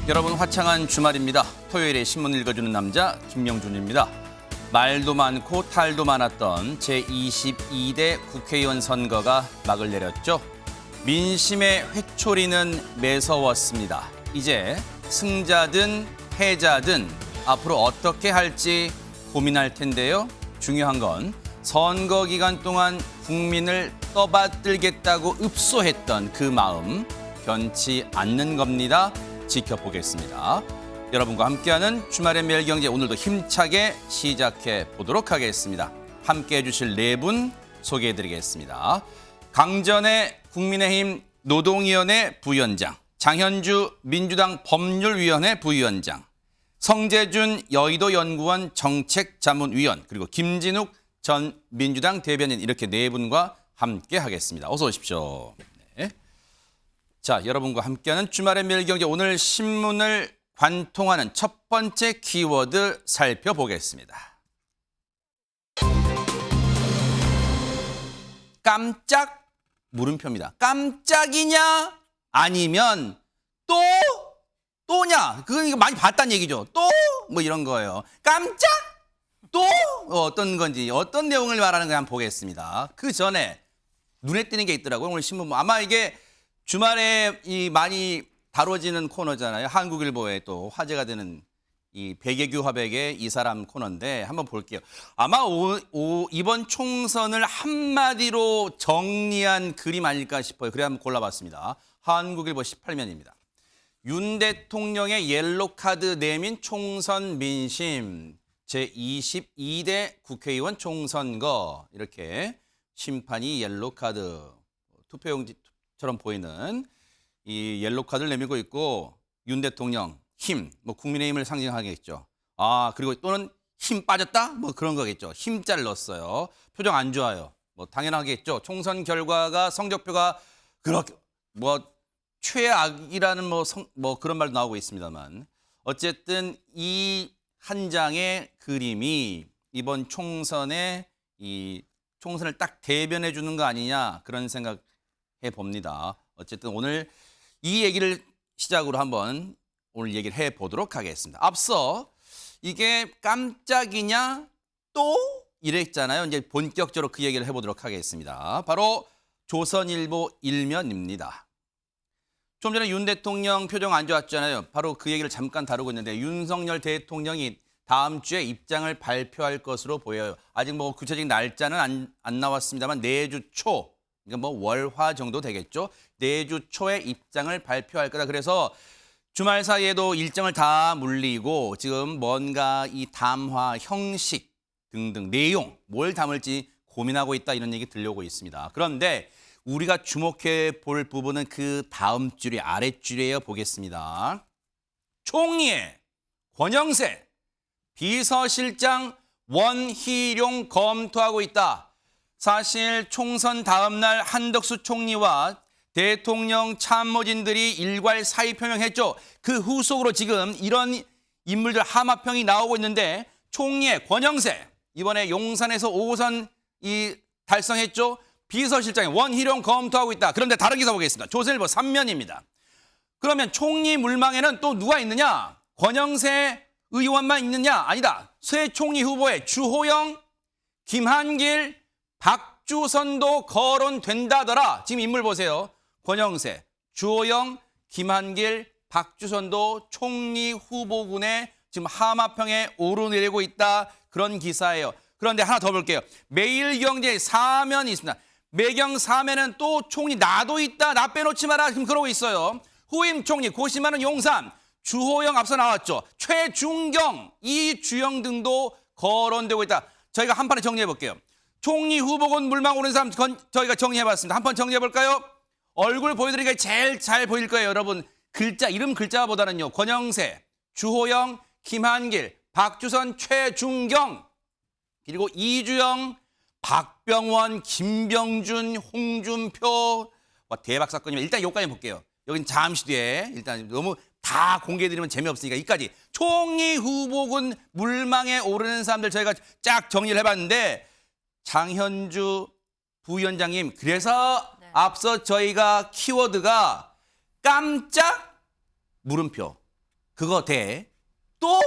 여러분 화창한 주말입니다. 토요일에 신문 읽어주는 남자 김명준입니다. 말도 많고 탈도 많았던 제22대 국회의원 선거가 막을 내렸죠. 민심의 회초리는 매서웠습니다. 이제 승자든 패자든 앞으로 어떻게 할지 고민할 텐데요. 중요한 건 선거 기간 동안 국민을 떠받들겠다고 읍소했던 그 마음 변치 않는 겁니다. 지켜보겠습니다. 여러분과 함께하는 주말의 매일경제, 오늘도 힘차게 시작해 보도록 하겠습니다. 함께해 주실 네 분 소개해드리겠습니다. 강전의 국민의힘 노동위원회 부위원장, 장현주 민주당 법률위원회 부위원장, 성재준 여의도연구원 정책자문위원, 그리고 김진욱 전 민주당 대변인, 이렇게 네 분과 함께하겠습니다. 어서 오십시오. 네. 자, 여러분과 함께하는 주말의 매일경제, 오늘 신문을 관통하는 첫 번째 키워드 살펴보겠습니다. 깜짝 물음표입니다. 깜짝이냐? 아니면 또냐? 그거 많이 봤다는 얘기죠. 또? 뭐 이런 거예요. 깜짝? 또? 어떤 건지, 어떤 내용을 말하는 가 한번 보겠습니다. 그 전에 눈에 띄는 게 있더라고요. 오늘 신문, 아마 이게 주말에 많이 다뤄지는 코너잖아요. 한국일보에 또 화제가 되는 이 백예규 화백의 이 사람 코너인데 한번 볼게요. 아마 이번 총선을 한마디로 정리한 그림 아닐까 싶어요. 그래 한번 골라봤습니다. 한국일보 18면입니다. 윤 대통령의 옐로카드 내민 총선 민심, 제22대 국회의원 총선거, 이렇게 심판이 옐로카드, 투표용지처럼 보이는 이 옐로카드를 내밀고 있고, 윤 대통령 힘, 뭐 국민의힘을 상징하겠죠. 아, 그리고 또는 힘 빠졌다? 뭐 그런 거겠죠. 힘자를 넣었어요. 표정 안 좋아요. 뭐 당연하겠죠. 총선 결과가, 성적표가 그렇게 뭐 최악이라는 뭐 그런 말도 나오고 있습니다만, 어쨌든 이 한 장의 그림이 이번 총선에 이 총선을 딱 대변해 주는 거 아니냐, 그런 생각해 봅니다. 어쨌든 오늘 이 얘기를 시작으로 한번 오늘 얘기를 해보도록 하겠습니다. 앞서 이게 깜짝이냐 또 이랬잖아요. 이제 본격적으로 그 얘기를 해보도록 하겠습니다. 바로 조선일보 1면입니다. 좀 전에 윤 대통령 표정 안 좋았잖아요. 바로 그 얘기를 잠깐 다루고 있는데, 윤석열 대통령이 다음 주에 입장을 발표할 것으로 보여요. 아직 뭐 구체적인 날짜는 안 나왔습니다만 내주 초, 그러니까 뭐 월화 정도 되겠죠. 내주 초에 입장을 발표할 거다. 그래서 주말 사이에도 일정을 다 물리고 지금 뭔가 이 담화 형식 등등 내용 뭘 담을지 고민하고 있다, 이런 얘기 들려오고 있습니다. 그런데 우리가 주목해 볼 부분은 그 다음 줄이 아랫줄이에요. 보겠습니다. 총리의 권영세 비서실장 원희룡 검토하고 있다. 사실 총선 다음 날 한덕수 총리와 대통령 참모진들이 일괄 사의 표명했죠. 그 후속으로 지금 이런 인물들 하마평이 나오고 있는데, 총리의 권영세 이번에 용산에서 5호선 달성했죠. 비서실장이 원희룡 검토하고 있다. 그런데 다른 기사 보겠습니다. 조선일보 3면입니다. 그러면 총리 물망에는 또 누가 있느냐? 권영세 의원만 있느냐? 아니다. 새 총리 후보에 주호영, 김한길, 박주선도 거론된다더라. 지금 인물 보세요. 권영세, 주호영, 김한길, 박주선도 총리 후보군에 지금 하마평에 오르내리고 있다. 그런 기사예요. 그런데 하나 더 볼게요. 매일경제 4면이 있습니다. 매경 4면은 또 총리 나도 있다. 나 빼놓지 마라. 지금 그러고 있어요. 후임 총리 고심하는 용산, 주호영 앞서 나왔죠. 최중경, 이주영 등도 거론되고 있다. 저희가 한 판에 정리해 볼게요. 총리 후보군 물망 오른 사람 저희가 정리해봤습니다. 한 판 정리해볼까요? 얼굴 보여드리기가 제일 잘 보일 거예요, 여러분. 이름 글자보다는요. 권영세, 주호영, 김한길, 박주선, 최중경, 그리고 이주영, 박병원, 김병준, 홍준표. 와, 대박 사건이면 일단 여기까지 볼게요. 여긴 잠시 뒤에 일단 너무 다 공개해드리면 재미없으니까 여기까지. 총리 후보군 물망에 오르는 사람들 저희가 쫙 정리를 해봤는데, 장현주 부위원장님, 그래서 네. 앞서 저희가 키워드가 깜짝 물음표. 그거 대 또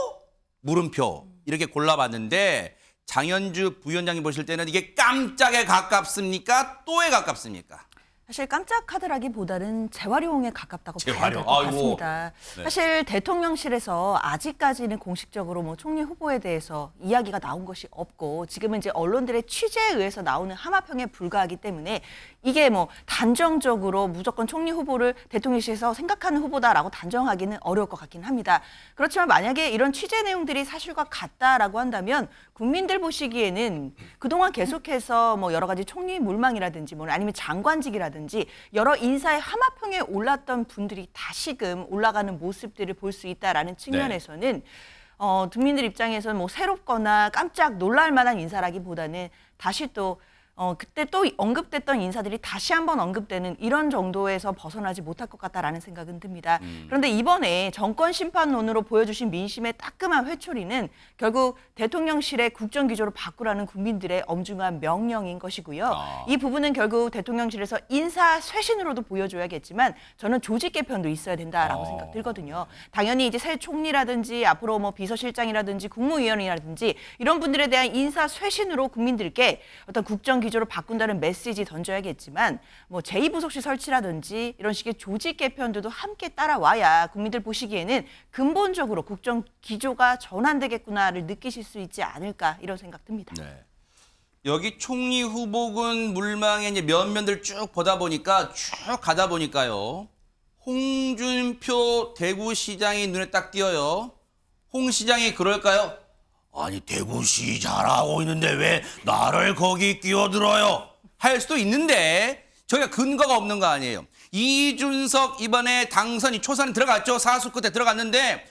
물음표 이렇게 골라봤는데 장현주 부위원장님 보실 때는 이게 깜짝에 가깝습니까? 또에 가깝습니까? 사실 깜짝 카드라기보다는 재활용에 가깝다고 봐야 될 재활용. 것 아이고. 같습니다. 네. 사실 대통령실에서 아직까지는 공식적으로 뭐 총리 후보에 대해서 이야기가 나온 것이 없고 지금은 이제 언론들의 취재에 의해서 나오는 하마평에 불과하기 때문에 이게 뭐 단정적으로 무조건 총리 후보를 대통령실에서 생각하는 후보다라고 단정하기는 어려울 것 같긴 합니다. 그렇지만 만약에 이런 취재 내용들이 사실과 같다라고 한다면 국민들 보시기에는 그동안 계속해서 뭐 여러 가지 총리 물망이라든지 뭐 아니면 장관직이라든지 여러 인사의 하마평에 올랐던 분들이 다시금 올라가는 모습들을 볼 수 있다라는 측면에서는 국민들 입장에서는 뭐 새롭거나 깜짝 놀랄 만한 인사라기보다는 다시 또 그때 또 언급됐던 인사들이 다시 한번 언급되는 이런 정도에서 벗어나지 못할 것 같다라는 생각은 듭니다. 그런데 이번에 정권 심판론으로 보여주신 민심의 따끔한 회초리는 결국 대통령실의 국정기조를 바꾸라는 국민들의 엄중한 명령인 것이고요. 이 부분은 결국 대통령실에서 인사 쇄신으로도 보여줘야겠지만 저는 조직 개편도 있어야 된다라고 생각 들거든요. 당연히 이제 새 총리라든지 앞으로 뭐 비서실장이라든지 국무위원이라든지 이런 분들에 대한 인사 쇄신으로 국민들께 어떤 국정 기조를 바꾼다는 메시지 던져야겠지만 뭐 제2부속실 설치라든지 이런 식의 조직 개편들도 함께 따라와야 국민들 보시기에는 근본적으로 국정 기조가 전환되겠구나를 느끼실 수 있지 않을까 이런 생각 듭니다. 네. 여기 총리 후보군 물망에 이제 면면들 쭉 보다 보니까 쭉 가다 보니까요. 홍준표 대구시장이 눈에 딱 띄어요. 홍 시장이 그럴까요? 아니 대구시 잘하고 있는데 왜 나를 거기 끼어들어요? 할 수도 있는데 저희가 근거가 없는 거 아니에요. 이준석 이번에 당선이 초선에 들어갔죠. 사수 끝에 들어갔는데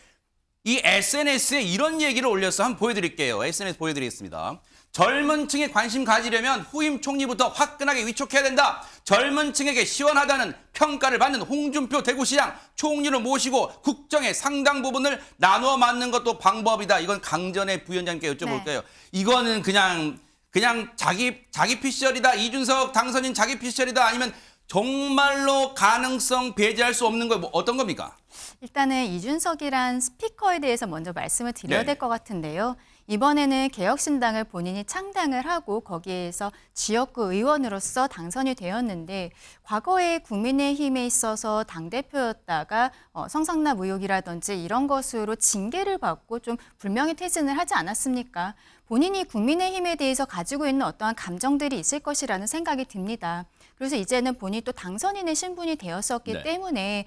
이 SNS에 이런 얘기를 올려서 한번 보여드릴게요. SNS 보여드리겠습니다. 젊은 층에 관심 가지려면 후임 총리부터 화끈하게 위촉해야 된다. 젊은 층에게 시원하다는 평가를 받는 홍준표 대구시장 총리를 모시고 국정의 상당 부분을 나누어 맞는 것도 방법이다. 이건 강전의 부위원장님께 여쭤볼게요. 네. 이거는 그냥 자기 피셜이다. 이준석 당선인 자기 피셜이다. 아니면 정말로 가능성 배제할 수 없는 거 뭐 어떤 겁니까? 일단은 이준석이란 스피커에 대해서 먼저 말씀을 드려야 네. 될 것 같은데요. 이번에는 개혁신당을 본인이 창당을 하고 거기에서 지역구 의원으로서 당선이 되었는데 과거에 국민의힘에 있어서 당대표였다가 성상납 의혹이라든지 이런 것으로 징계를 받고 좀 불명예 퇴진을 하지 않았습니까? 본인이 국민의힘에 대해서 가지고 있는 어떠한 감정들이 있을 것이라는 생각이 듭니다. 그래서 이제는 본인이 또 당선인의 신분이 되었었기 네. 때문에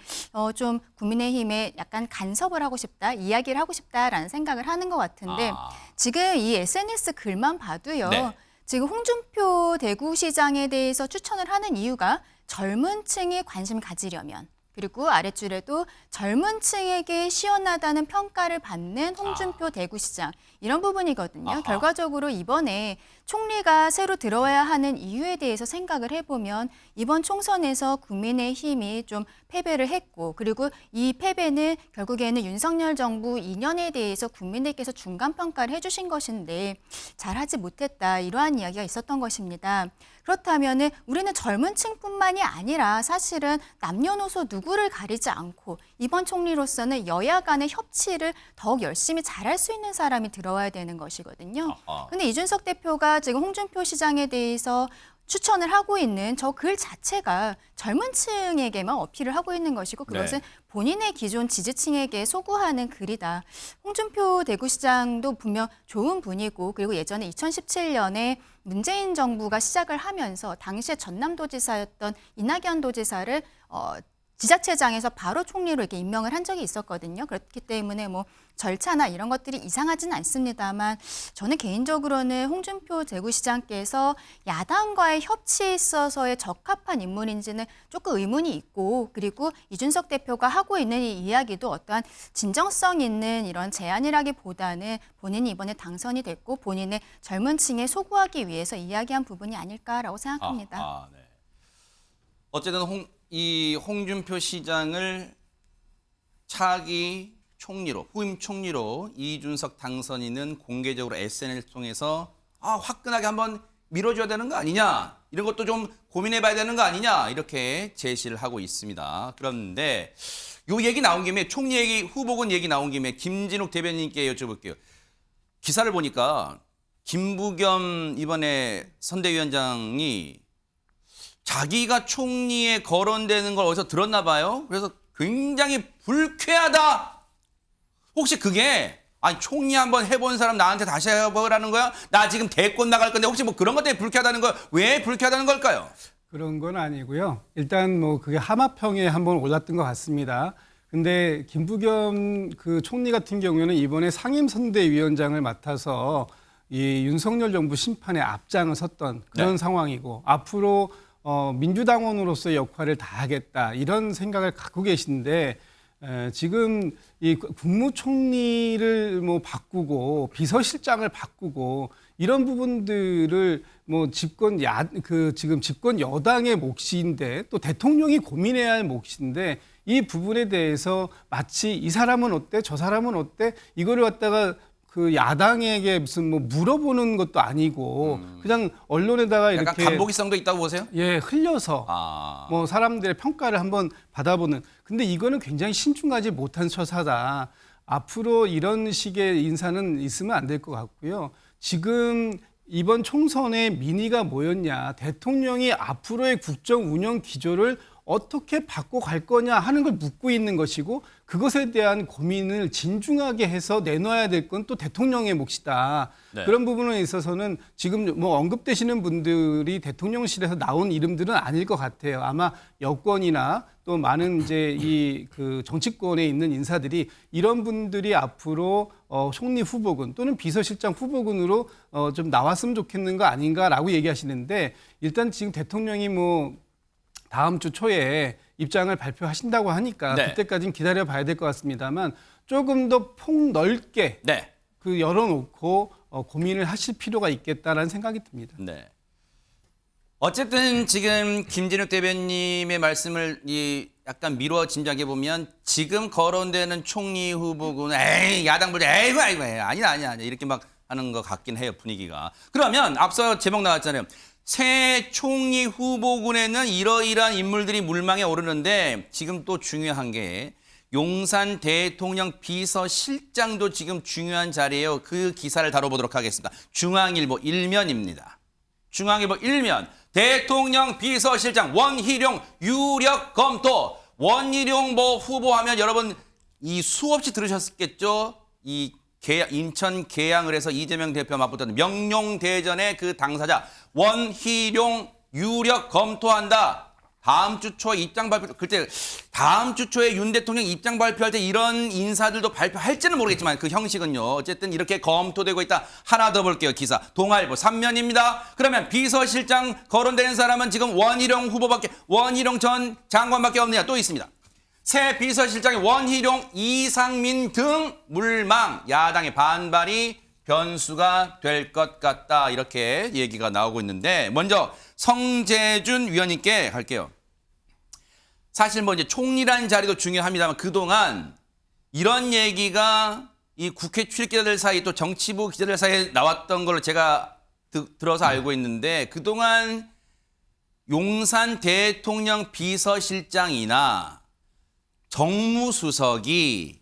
좀 국민의힘에 약간 간섭을 하고 싶다, 이야기를 하고 싶다라는 생각을 하는 것 같은데 지금 이 SNS 글만 봐도요. 네. 지금 홍준표 대구시장에 대해서 추천을 하는 이유가 젊은 층이 관심 가지려면 그리고 아랫줄에도 젊은 층에게 시원하다는 평가를 받는 홍준표 대구시장 이런 부분이거든요. 아하. 결과적으로 이번에 총리가 새로 들어와야 하는 이유에 대해서 생각을 해보면 이번 총선에서 국민의힘이 좀 패배를 했고 그리고 이 패배는 결국에는 윤석열 정부 2년에 대해서 국민들께서 중간평가를 해주신 것인데 잘하지 못했다 이러한 이야기가 있었던 것입니다. 그렇다면 우리는 젊은 층뿐만이 아니라 사실은 남녀노소 누구를 가리지 않고 이번 총리로서는 여야 간의 협치를 더욱 열심히 잘할 수 있는 사람이 들어와야 되는 것이거든요. 근데 이준석 대표가 지금 홍준표 시장에 대해서 추천을 하고 있는 저 글 자체가 젊은 층에게만 어필을 하고 있는 것이고 그것은 네. 본인의 기존 지지층에게 소구하는 글이다. 홍준표 대구시장도 분명 좋은 분이고 그리고 예전에 2017년에 문재인 정부가 시작을 하면서 당시에 전남도지사였던 이낙연 도지사를 지자체장에서 바로 총리로 이렇게 임명을 한 적이 있었거든요. 그렇기 때문에 뭐 절차나 이런 것들이 이상하지는 않습니다만 저는 개인적으로는 홍준표 대구시장께서 야당과의 협치에 있어서의 적합한 인물인지는 조금 의문이 있고 그리고 이준석 대표가 하고 있는 이 이야기도 어떠한 진정성 있는 이런 제안이라기보다는 본인이 이번에 당선이 됐고 본인의 젊은 층에 소구하기 위해서 이야기한 부분이 아닐까라고 생각합니다. 네. 어쨌든 이 홍준표 시장을 차기 총리로 후임 총리로 이준석 당선인은 공개적으로 SNS 통해서 화끈하게 한번 밀어줘야 되는 거 아니냐 이런 것도 좀 고민해봐야 되는 거 아니냐 이렇게 제시를 하고 있습니다. 그런데 요 얘기 나온 김에 총리 얘기, 후보군 얘기 나온 김에 김진욱 대변인께 여쭤볼게요. 기사를 보니까 김부겸 이번에 선대위원장이 자기가 총리에 거론되는 걸 어디서 들었나 봐요. 그래서 굉장히 불쾌하다. 혹시 그게 아니 총리 한번 해본 사람 나한테 다시 해보라는 거야? 나 지금 대권 나갈 건데 혹시 뭐 그런 것 때문에 불쾌하다는 거야? 왜 불쾌하다는 걸까요? 그런 건 아니고요. 일단 뭐 그게 하마평에 한번 올랐던 것 같습니다. 근데 김부겸 그 총리 같은 경우에는 이번에 상임선대위원장을 맡아서 이 윤석열 정부 심판에 앞장을 섰던 그런 네. 상황이고 앞으로 민주당원으로서의 역할을 다하겠다 이런 생각을 갖고 계신데 지금 이 국무총리를 뭐 바꾸고 비서실장을 바꾸고 이런 부분들을 뭐 지금 집권 여당의 몫인데 또 대통령이 고민해야 할 몫인데 이 부분에 대해서 마치 이 사람은 어때 저 사람은 어때 이거를 갖다가 그 야당에게 무슨 뭐 물어보는 것도 아니고 그냥 언론에다가 약간 이렇게 간보기성도 있다고 보세요? 예 흘려서 뭐 사람들의 평가를 한번 받아보는. 근데 이거는 굉장히 신중하지 못한 처사다. 앞으로 이런 식의 인사는 있으면 안 될 것 같고요. 지금 이번 총선에 민의가 뭐였냐. 대통령이 앞으로의 국정 운영 기조를 어떻게 바꿔갈 거냐 하는 걸 묻고 있는 것이고 그것에 대한 고민을 진중하게 해서 내놔야 될 건 또 대통령의 몫이다. 네. 그런 부분에 있어서는 지금 뭐 언급되시는 분들이 대통령실에서 나온 이름들은 아닐 것 같아요. 아마 여권이나 또 많은 이제 이 그 정치권에 있는 인사들이 이런 분들이 앞으로 총리 후보군 또는 비서실장 후보군으로 좀 나왔으면 좋겠는 거 아닌가라고 얘기하시는데 일단 지금 대통령이 뭐 다음 주 초에 입장을 발표하신다고 하니까 네. 그때까지는 기다려봐야 될 것 같습니다만 조금 더 폭넓게 네. 그 열어놓고 고민을 하실 필요가 있겠다라는 생각이 듭니다. 네. 어쨌든 지금 김진욱 대변님의 말씀을 약간 미루어 짐작해 보면 지금 거론되는 총리 후보군 에이 야당들 아이고 아니야 이렇게 막 하는 것 같긴 해요 분위기가. 그러면 앞서 제목 나왔잖아요. 새 총리 후보군에는 이러이러한 인물들이 물망에 오르는데 지금 또 중요한 게 용산 대통령 비서실장도 지금 중요한 자리예요. 그 기사를 다뤄보도록 하겠습니다. 중앙일보 1면입니다. 중앙일보 1면 대통령 비서실장 원희룡 유력 검토. 원희룡 뭐 후보하면 여러분 이 수없이 들으셨겠죠. 이 인천 계양을 해서 이재명 대표 맞붙었던 명룡대전의 그 당사자 원희룡 유력 검토한다. 다음 주 초에 입장 발표 그때 다음 주 초에 윤 대통령 입장 발표할 때 이런 인사들도 발표할지는 모르겠지만 그 형식은요. 어쨌든 이렇게 검토되고 있다. 하나 더 볼게요. 기사 동아일보 3면입니다. 그러면 비서실장 거론되는 사람은 지금 원희룡 전 장관밖에 없느냐 또 있습니다. 새 비서실장이 원희룡, 이상민 등 물망 야당의 반발이 변수가 될 것 같다 이렇게 얘기가 나오고 있는데 먼저 성재준 위원님께 갈게요. 사실 뭐 이제 총리라는 자리도 중요합니다만 그동안 이런 얘기가 이 국회 출입 기자들 사이 또 정치부 기자들 사이에 나왔던 걸로 제가 들어서 알고 있는데 그동안 용산 대통령 비서실장이나 정무수석이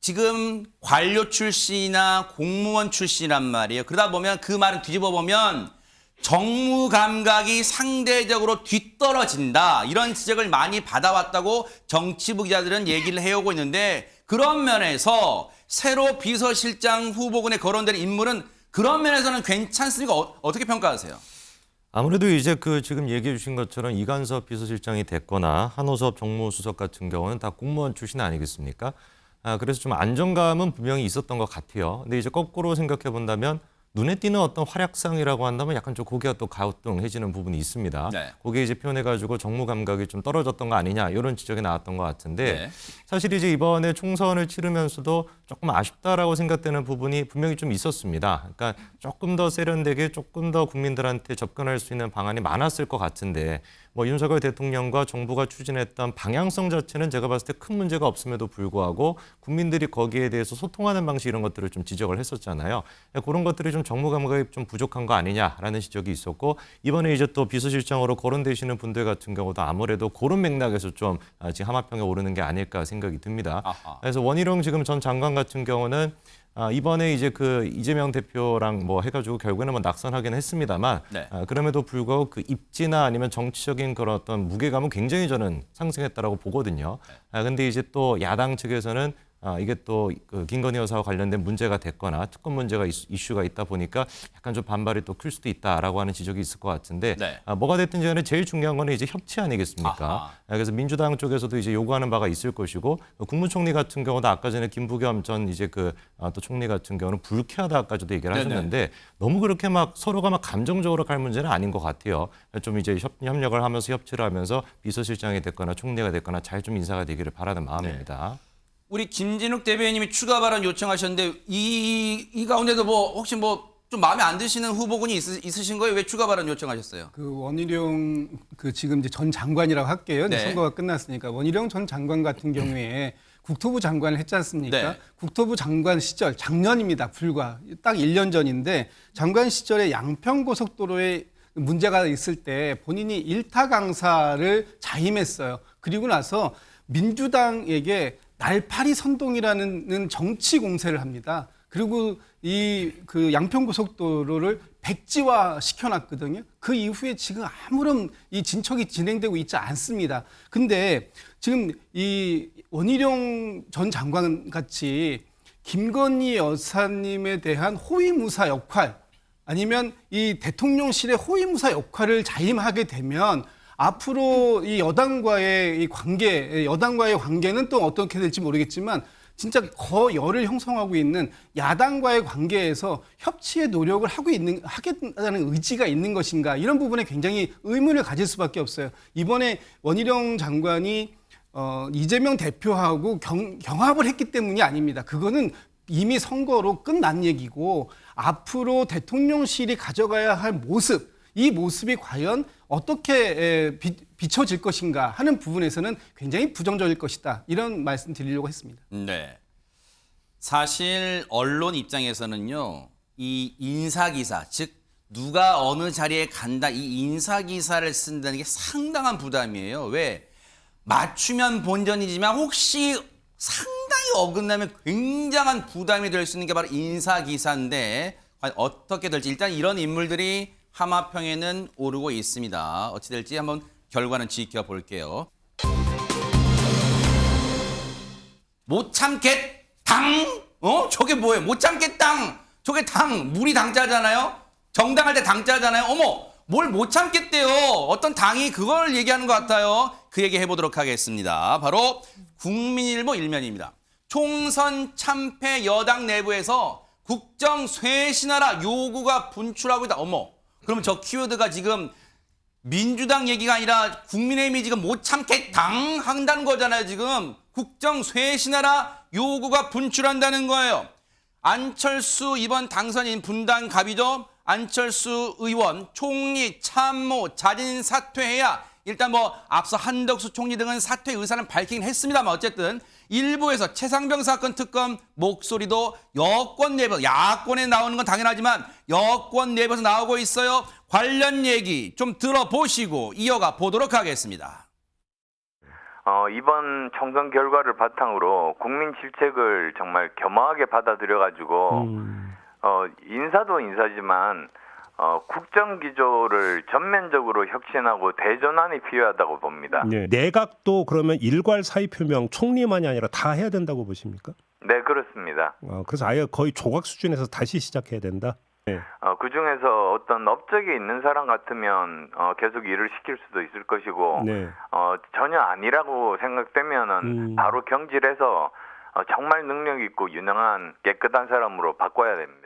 지금 관료 출신이나 공무원 출신이란 말이에요. 그러다 보면 그 말은 뒤집어 보면 정무 감각이 상대적으로 뒤떨어진다. 이런 지적을 많이 받아왔다고 정치부 기자들은 얘기를 해오고 있는데 그런 면에서 새로 비서실장 후보군에 거론되는 인물은 그런 면에서는 괜찮습니까? 어떻게 평가하세요? 아무래도 이제 그 지금 얘기해 주신 것처럼 이간섭 비서실장이 됐거나 한호섭 정무수석 같은 경우는 다 공무원 출신 아니겠습니까? 그래서 좀 안정감은 분명히 있었던 것 같아요. 근데 이제 거꾸로 생각해 본다면 눈에 띄는 어떤 활약상이라고 한다면 약간 좀 고개가 또 가우뚱해지는 부분이 있습니다. 네. 거기에 이제 표현해가지고 정무 감각이 좀 떨어졌던 거 아니냐 이런 지적이 나왔던 것 같은데 네. 사실 이제 이번에 총선을 치르면서도 조금 아쉽다라고 생각되는 부분이 분명히 좀 있었습니다. 그러니까 조금 더 세련되게 조금 더 국민들한테 접근할 수 있는 방안이 많았을 것 같은데 뭐 윤석열 대통령과 정부가 추진했던 방향성 자체는 제가 봤을 때 큰 문제가 없음에도 불구하고 국민들이 거기에 대해서 소통하는 방식 이런 것들을 좀 지적을 했었잖아요. 그런 것들이 좀 정무 감각이 좀 부족한 거 아니냐라는 지적이 있었고 이번에 이제 또 비서실장으로 거론되시는 분들 같은 경우도 아무래도 그런 맥락에서 좀 지금 하마평에 오르는 게 아닐까 생각이 듭니다. 아하. 그래서 원희룡 지금 전 장관 같은 경우는 이번에 이제 그 이재명 대표랑 뭐 해가지고 결국에는 뭐 낙선하긴 했습니다만 네. 그럼에도 불구하고 그 입지나 아니면 정치적인 그런 어떤 무게감은 굉장히 저는 상승했다라고 보거든요. 근데 이제 또 야당 측에서는 이게 또 그 김건희 여사와 관련된 문제가 됐거나 특검 문제가 이슈가 있다 보니까 약간 좀 반발이 또 클 수도 있다라고 하는 지적이 있을 것 같은데 네. 뭐가 됐든 간에 제일 중요한 거는 이제 협치 아니겠습니까? 아하. 그래서 민주당 쪽에서도 이제 요구하는 바가 있을 것이고 국무총리 같은 경우도 아까 전에 김부겸 전 이제 그 또 총리 같은 경우는 불쾌하다까지도 얘기를 네네. 하셨는데 너무 그렇게 막 서로가 막 감정적으로 갈 문제는 아닌 것 같아요. 좀 이제 협력을 하면서 협치를 하면서 비서실장이 됐거나 총리가 됐거나 잘 좀 인사가 되기를 바라는 마음입니다. 우리 김진욱 대변인님이 추가 발언 요청하셨는데 이 가운데도 뭐 혹시 뭐 좀 마음에 안 드시는 후보군이 있으신 거예요? 왜 추가 발언 요청하셨어요? 그 원희룡 그 지금 이제 전 장관이라고 할게요. 이제 네. 선거가 끝났으니까 원희룡 전 장관 같은 경우에 국토부 장관을 했지 않습니까? 네. 국토부 장관 시절 작년입니다. 불과 딱 1년 전인데 장관 시절에 양평고속도로에 문제가 있을 때 본인이 일타 강사를 자임했어요. 그리고 나서 민주당에게 날파리 선동이라는 정치 공세를 합니다. 그리고 이 그 양평고속도로를 백지화 시켜놨거든요. 그 이후에 지금 아무런 이 진척이 진행되고 있지 않습니다. 근데 지금 이 원희룡 전 장관 같이 김건희 여사님에 대한 호위무사 역할 아니면 이 대통령실의 호위무사 역할을 자임하게 되면 앞으로 이 여당과의 관계는 또 어떻게 될지 모르겠지만 진짜 거열을 형성하고 있는 야당과의 관계에서 협치의 노력을 하겠다는 의지가 있는 것인가 이런 부분에 굉장히 의문을 가질 수밖에 없어요. 이번에 원희룡 장관이 이재명 대표하고 경합을 했기 때문이 아닙니다. 그거는 이미 선거로 끝난 얘기고 앞으로 대통령실이 가져가야 할 모습, 이 모습이 과연 어떻게 비춰질 것인가 하는 부분에서는 굉장히 부정적일 것이다. 이런 말씀 드리려고 했습니다. 네. 사실 언론 입장에서는요. 이 인사기사, 즉 누가 어느 자리에 간다 이 인사기사를 쓴다는 게 상당한 부담이에요. 왜? 맞추면 본전이지만 혹시 상당히 어긋나면 굉장한 부담이 될 수 있는 게 바로 인사기사인데 과연 어떻게 될지 일단 이런 인물들이 하마평에는 오르고 있습니다. 어찌 될지 한번 결과는 지켜볼게요. 못 참겠당? 저게 뭐예요? 못 참겠당? 저게 당, 물이 당자잖아요? 정당할 때 당자잖아요? 어머, 뭘 못 참겠대요? 어떤 당이 그걸 얘기하는 것 같아요. 그 얘기 해보도록 하겠습니다. 바로 국민일보 일면입니다. 총선 참패 여당 내부에서 국정 쇄신하라 요구가 분출하고 있다. 어머, 그러면 저 키워드가 지금 민주당 얘기가 아니라 국민의힘이 지금 못 참겠당 한다는 거잖아요. 지금 국정 쇄신하라 요구가 분출한다는 거예요. 안철수 이번 당선인 분당 갑이죠. 안철수 의원 총리 참모 자진 사퇴해야 일단 뭐 앞서 한덕수 총리 등은 사퇴 의사는 밝히긴 했습니다만 어쨌든 일부에서 최상병 사건 특검 목소리도 여권 내부 야권에 나오는 건 당연하지만 여권 내부에서 나오고 있어요. 관련 얘기 좀 들어보시고 이어가 보도록 하겠습니다. 이번 총선 결과를 바탕으로 국민 질책을 정말 겸허하게 받아들여가지고 인사도 인사지만 국정 기조를 전면적으로 혁신하고 대전환이 필요하다고 봅니다. 네. 내각도 그러면 일괄 사의 표명 총리만이 아니라 다 해야 된다고 보십니까? 네, 그렇습니다. 그래서 아예 거의 조각 수준에서 다시 시작해야 된다. 네. 그중에서 어떤 업적이 있는 사람 같으면 계속 일을 시킬 수도 있을 것이고 네. 전혀 아니라고 생각되면은 바로 경질해서 정말 능력 있고 유능한 깨끗한 사람으로 바꿔야 됩니다.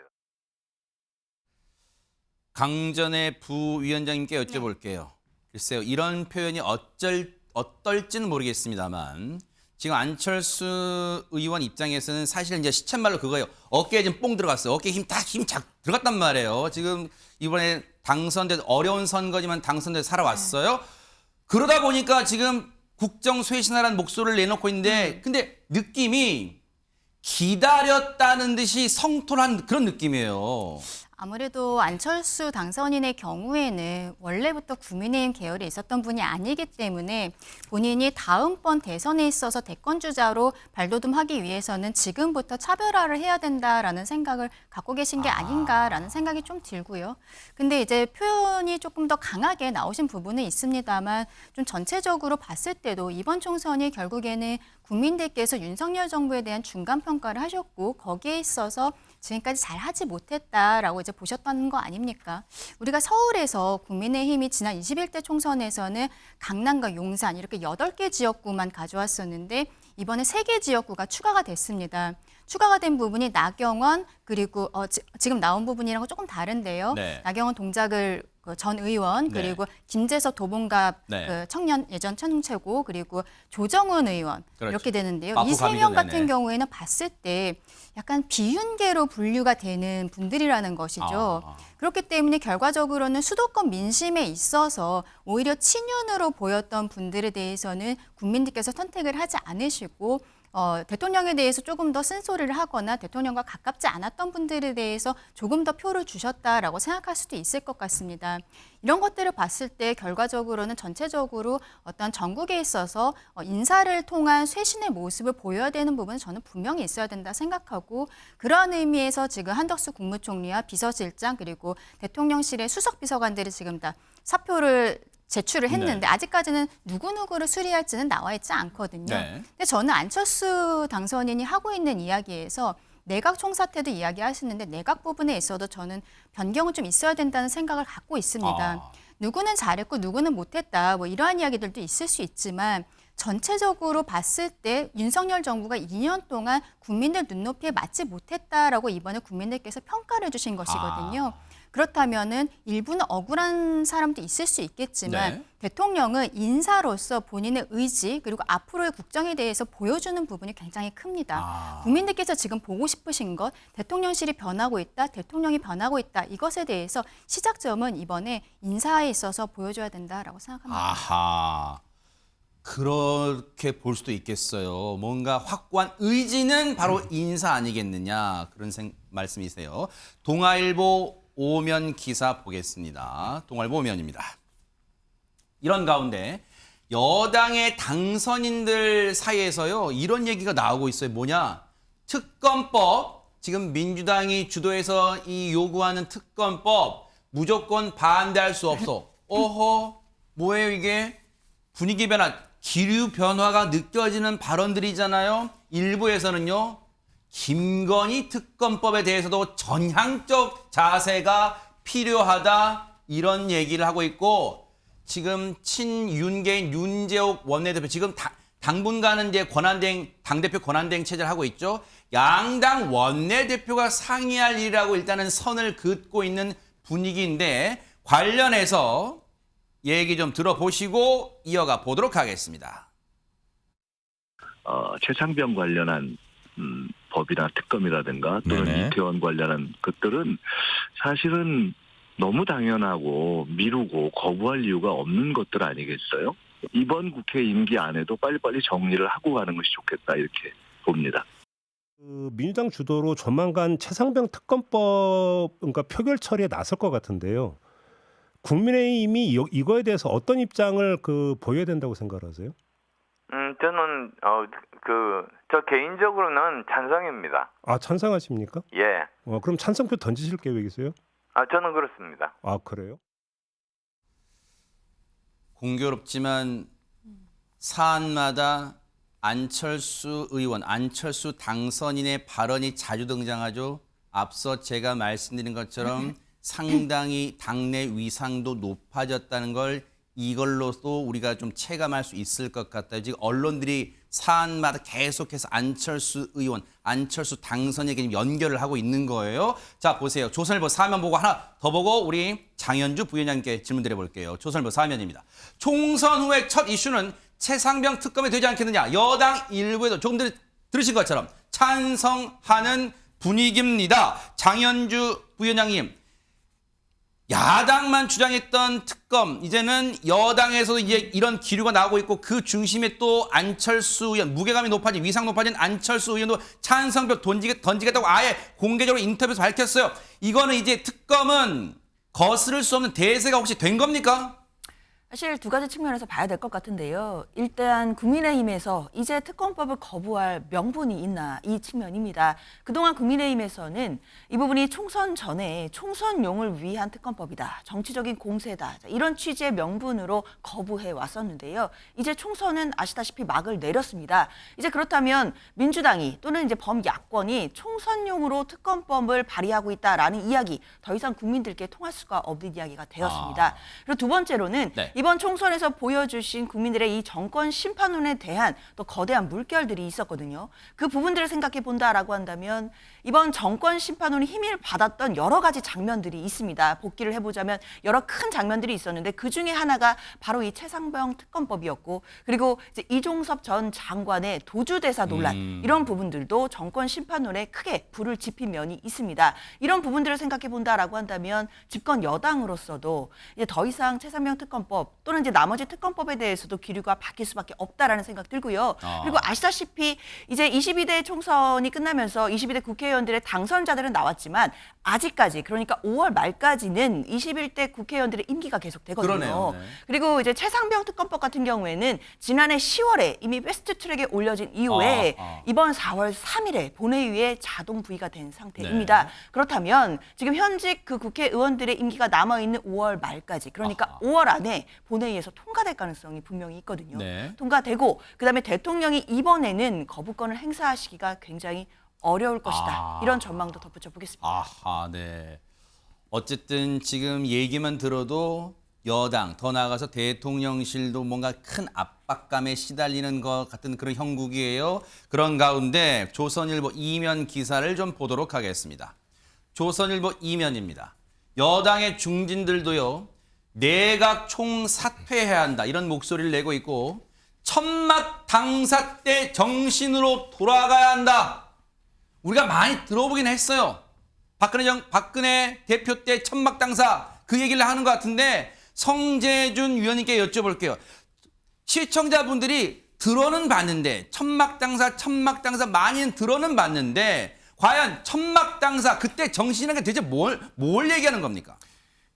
강전의 부위원장님께 여쭤볼게요. 글쎄요, 이런 표현이 어떨지는 모르겠습니다만 지금 안철수 의원 입장에서는 사실 이제 시쳇말로 그거예요. 어깨에 지금 뽕 들어갔어요. 어깨에 힘 들어갔단 말이에요. 지금 이번에 당선된 어려운 선거지만 당선돼 살아왔어요. 그러다 보니까 지금 국정 쇄신하라는 목소리를 내놓고 있는데 근데 느낌이 기다렸다는 듯이 성토한 그런 느낌이에요. 아무래도 안철수 당선인의 경우에는 원래부터 국민의힘 계열에 있었던 분이 아니기 때문에 본인이 다음번 대선에 있어서 대권 주자로 발돋움하기 위해서는 지금부터 차별화를 해야 된다라는 생각을 갖고 계신 게 아닌가라는 생각이 좀 들고요. 근데 이제 표현이 조금 더 강하게 나오신 부분은 있습니다만 좀 전체적으로 봤을 때도 이번 총선이 결국에는 국민들께서 윤석열 정부에 대한 중간 평가를 하셨고 거기에 있어서 지금까지 잘 하지 못했다라고 이제 보셨던 거 아닙니까? 우리가 서울에서 국민의힘이 지난 21대 총선에서는 강남과 용산 이렇게 8개 지역구만 가져왔었는데 이번에 3개 지역구가 추가가 됐습니다. 추가가 된 부분이 나경원 그리고 지금 나온 부분이랑 조금 다른데요. 네. 나경원 동작을 전 의원 네. 그리고 김재석 도봉갑 네. 그 청년 예전 청년최고 그리고 조정은 의원 그렇죠. 이렇게 되는데요. 마포 이 3명 가미죠. 같은 네네. 경우에는 봤을 때 약간 비윤계로 분류가 되는 분들이라는 것이죠. 아. 그렇기 때문에 결과적으로는 수도권 민심에 있어서 오히려 친윤으로 보였던 분들에 대해서는 국민들께서 선택을 하지 않으시고 대통령에 대해서 조금 더 쓴소리를 하거나 대통령과 가깝지 않았던 분들에 대해서 조금 더 표를 주셨다라고 생각할 수도 있을 것 같습니다. 이런 것들을 봤을 때 결과적으로는 전체적으로 어떤 전국에 있어서 인사를 통한 쇄신의 모습을 보여야 되는 부분은 저는 분명히 있어야 된다 생각하고 그러한 의미에서 지금 한덕수 국무총리와 비서실장 그리고 대통령실의 수석 비서관들이 지금 다 사표를 제출을 했는데 네. 아직까지는 누구누구를 수리할지는 나와 있지 않거든요. 네. 근데 저는 안철수 당선인이 하고 있는 이야기에서 내각 총사퇴도 이야기하시는데 내각 부분에 있어도 저는 변경은 좀 있어야 된다는 생각을 갖고 있습니다. 누구는 잘했고 누구는 못했다 뭐 이러한 이야기들도 있을 수 있지만 전체적으로 봤을 때 윤석열 정부가 2년 동안 국민들 눈높이에 맞지 못했다라고 이번에 국민들께서 평가를 해주신 것이거든요. 그렇다면은 일부는 억울한 사람도 있을 수 있겠지만 네. 대통령은 인사로서 본인의 의지 그리고 앞으로의 국정에 대해서 보여주는 부분이 굉장히 큽니다. 국민들께서 지금 보고 싶으신 것 대통령실이 변하고 있다, 대통령이 변하고 있다 이것에 대해서 시작점은 이번에 인사에 있어서 보여줘야 된다라고 생각합니다. 아하. 그렇게 볼 수도 있겠어요. 뭔가 확고한 의지는 바로 인사 아니겠느냐 그런 말씀이세요. 동아일보 오면 기사 보겠습니다. 동아일보 오면입니다. 이런 가운데 여당의 당선인들 사이에서요 이런 얘기가 나오고 있어요. 뭐냐? 특검법 지금 민주당이 주도해서 이 요구하는 특검법 무조건 반대할 수 없어. 어허 뭐예요 이게? 분위기 변화, 기류 변화가 느껴지는 발언들이잖아요. 일부에서는요. 김건희 특검법에 대해서도 전향적 자세가 필요하다 이런 얘기를 하고 있고 지금 친윤계인 윤재옥 원내대표 지금 당분간은 이제 당대표 권한대행 체제를 하고 있죠. 양당 원내대표가 상의할 일이라고 일단은 선을 긋고 있는 분위기인데 관련해서 얘기 좀 들어보시고 이어가 보도록 하겠습니다. 최상병 관련한 법이나 특검이라든가 또는 네네. 이태원 관련한 것들은 사실은 너무 당연하고 미루고 거부할 이유가 없는 것들 아니겠어요? 이번 국회 임기 안에도 빨리빨리 정리를 하고 가는 것이 좋겠다 이렇게 봅니다. 민주당 주도로 조만간 최상병 특검법 그러니까 표결 처리에 나설 것 같은데요. 국민의힘이 이거에 대해서 어떤 입장을 보여야 된다고 생각하세요? 저는 저 개인적으로는 찬성입니다. 아, 찬성하십니까? 예. 그럼 찬성표 던지실 계획이세요? 저는 그렇습니다. 아, 그래요? 공교롭지만 사안마다 안철수 의원, 안철수 당선인의 발언이 자주 등장하죠. 앞서 제가 말씀드린 것처럼 상당히 당내 위상도 높아졌다는 걸 이걸로도 우리가 좀 체감할 수 있을 것 같아요. 지금 언론들이 사안마다 계속해서 안철수 의원, 안철수 당선에게 연결을 하고 있는 거예요. 자, 보세요. 조선일보 사면 보고 하나 더 보고 우리 장현주 부위원장님께 질문 드려볼게요. 조선일보 사면입니다. 총선 후에 첫 이슈는 최상병 특검이 되지 않겠느냐. 여당 일부에도 조금 전에 들으신 것처럼 찬성하는 분위기입니다. 장현주 부위원장님. 야당만 주장했던 특검 이제는 여당에서도 이제 이런 기류가 나오고 있고 그 중심에 또 안철수 의원 무게감이 높아진 위상 높아진 안철수 의원도 찬성표 던지겠다고 아예 공개적으로 인터뷰에서 밝혔어요. 이거는 이제 특검은 거스를 수 없는 대세가 혹시 된 겁니까? 사실 두 가지 측면에서 봐야 될 것 같은데요. 일단 국민의힘에서 이제 특검법을 거부할 명분이 있나 이 측면입니다. 그동안 국민의힘에서는 이 부분이 총선 전에 총선용을 위한 특검법이다. 정치적인 공세다. 이런 취지의 명분으로 거부해 왔었는데요. 이제 총선은 아시다시피 막을 내렸습니다. 이제 그렇다면 민주당이 또는 이제 범야권이 총선용으로 특검법을 발의하고 있다라는 이야기 더 이상 국민들께 통할 수가 없는 이야기가 되었습니다. 그리고 두 번째로는 네. 이번 총선에서 보여주신 국민들의 이 정권 심판론에 대한 또 거대한 물결들이 있었거든요. 그 부분들을 생각해 본다라고 한다면 이번 정권 심판론이 힘을 받았던 여러 가지 장면들이 있습니다. 복기를 해보자면 여러 큰 장면들이 있었는데 그 중에 하나가 바로 이 최상병 특검법이었고 그리고 이제 이종섭 전 장관의 도주대사 논란 이런 부분들도 정권 심판론에 크게 불을 지핀 면이 있습니다. 이런 부분들을 생각해 본다라고 한다면 집권 여당으로서도 이제 더 이상 최상병 특검법 또는 이제 나머지 특검법에 대해서도 기류가 바뀔 수밖에 없다라는 생각 들고요. 그리고 아시다시피 이제 22대 총선이 끝나면서 22대 국회의원들의 당선자들은 나왔지만 아직까지 그러니까 5월 말까지는 21대 국회의원들의 임기가 계속되거든요. 그러네요. 네. 그리고 이제 최상병 특검법 같은 경우에는 지난해 10월에 이미 패스트트랙에 올려진 이후에 이번 4월 3일에 본회의에 자동 부의가 된 상태입니다. 네. 그렇다면 지금 현직 그 국회의원들의 임기가 남아있는 5월 말까지 그러니까 5월 안에 본회의에서 통과될 가능성이 분명히 있거든요. 네. 통과되고 그다음에 대통령이 이번에는 거부권을 행사하시기가 굉장히 어려울 것이다. 이런 전망도 덧붙여 보겠습니다. 아하, 네. 어쨌든 지금 얘기만 들어도 여당, 더 나아가서 대통령실도 뭔가 큰 압박감에 시달리는 것 같은 그런 형국이에요. 그런 가운데 조선일보 이면 기사를 좀 보도록 하겠습니다. 조선일보 이면입니다. 여당의 중진들도요. 내각 총사퇴해야 한다. 이런 목소리를 내고 있고 천막 당사 때 정신으로 돌아가야 한다. 우리가 많이 들어보긴 했어요. 박근혜 대표 때 천막 당사 그 얘기를 하는 것 같은데 성재준 위원님께 여쭤볼게요. 시청자분들이 들어는 봤는데 천막 당사 많이는 들어는 봤는데 과연 천막 당사 그때 정신이라는 게 대체 뭘 얘기하는 겁니까?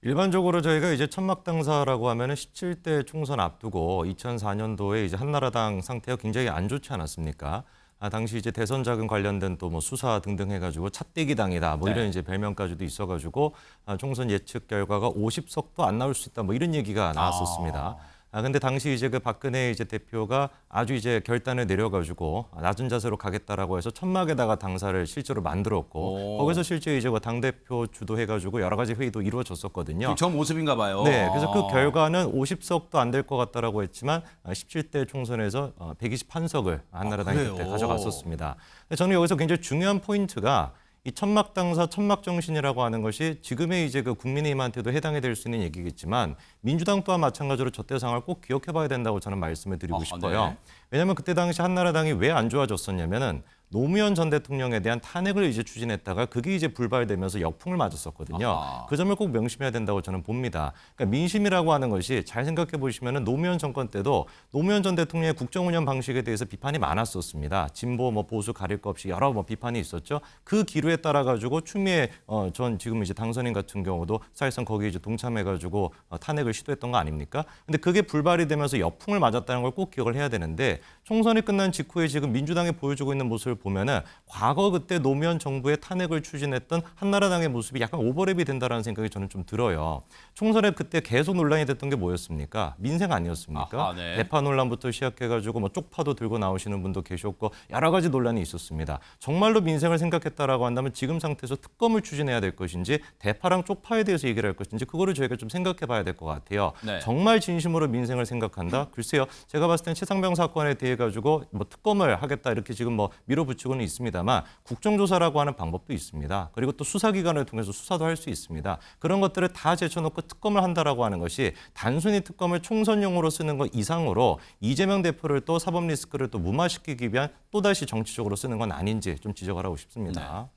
일반적으로 저희가 이제 천막 당사라고 하면은 17대 총선 앞두고 2004년도에 이제 한나라당 상태가 굉장히 안 좋지 않았습니까? 당시 이제 대선 자금 관련된 또 뭐 수사 등등 해가지고 찻대기 당이다 뭐 이런 이제 별명까지도 있어가지고 총선 예측 결과가 50석도 안 나올 수 있다 뭐 이런 얘기가 나왔었습니다. 근데 당시 이제 그 박근혜 이제 대표가 아주 이제 결단을 내려가지고 낮은 자세로 가겠다라고 해서 천막에다가 당사를 실제로 만들었고 거기서 실제 이제 당대표 주도해가지고 여러 가지 회의도 이루어졌었거든요. 저 모습인가 봐요. 네, 그래서 그 결과는 50석도 안 될 것 같다라고 했지만 17대 총선에서 121석을 한나라당이 그때 가져갔었습니다. 저는 여기서 굉장히 중요한 포인트가 이 천막 당사, 천막 정신이라고 하는 것이 지금의 이제 그 국민의힘한테도 해당이 될 수 있는 얘기겠지만 민주당 또한 마찬가지로 저때 상황을 꼭 기억해봐야 된다고 저는 말씀을 드리고 싶어요. 네. 왜냐하면 그때 당시 한나라당이 왜 안 좋아졌었냐면은 노무현 전 대통령에 대한 탄핵을 이제 추진했다가 그게 이제 불발되면서 역풍을 맞았었거든요. 그 점을 꼭 명심해야 된다고 저는 봅니다. 그러니까 민심이라고 하는 것이 잘 생각해 보시면은 노무현 정권 때도 노무현 전 대통령의 국정 운영 방식에 대해서 비판이 많았었습니다. 진보 뭐 보수 가릴 것 없이 여러 뭐 비판이 있었죠. 그 기류에 따라 가지고 추미애 전 지금 이제 당선인 같은 경우도 사실상 거기에 이제 동참해 가지고 탄핵을 시도했던 거 아닙니까? 근데 그게 불발이 되면서 역풍을 맞았다는 걸 꼭 기억을 해야 되는데 총선이 끝난 직후에 지금 민주당이 보여주고 있는 모습을 보면은 과거 그때 노무현 정부의 탄핵을 추진했던 한나라당의 모습이 약간 오버랩이 된다라는 생각이 저는 좀 들어요. 총선에 그때 계속 논란이 됐던 게 뭐였습니까? 민생 아니었습니까? 네. 대파 논란부터 시작해가지고 뭐 쪽파도 들고 나오시는 분도 계셨고 여러 가지 논란이 있었습니다. 정말로 민생을 생각했다라고 한다면 지금 상태에서 특검을 추진해야 될 것인지 대파랑 쪽파에 대해서 얘기를 할 것인지 그거를 저희가 좀 생각해봐야 될 것 같아요. 네. 정말 진심으로 민생을 생각한다? 글쎄요. 제가 봤을 땐 최상병 사건에 대해 가지고 뭐 특검을 하겠다 이렇게 지금 뭐 밀어붙이고는 있습니다만 국정조사라고 하는 방법도 있습니다. 그리고 또 수사기관을 통해서 수사도 할 수 있습니다. 그런 것들을 다 제쳐놓고 특검을 한다라고 하는 것이 단순히 특검을 총선용으로 쓰는 것 이상으로 이재명 대표를 또 사법 리스크를 또 무마시키기 위한 또다시 정치적으로 쓰는 건 아닌지 좀 지적을 하고 싶습니다.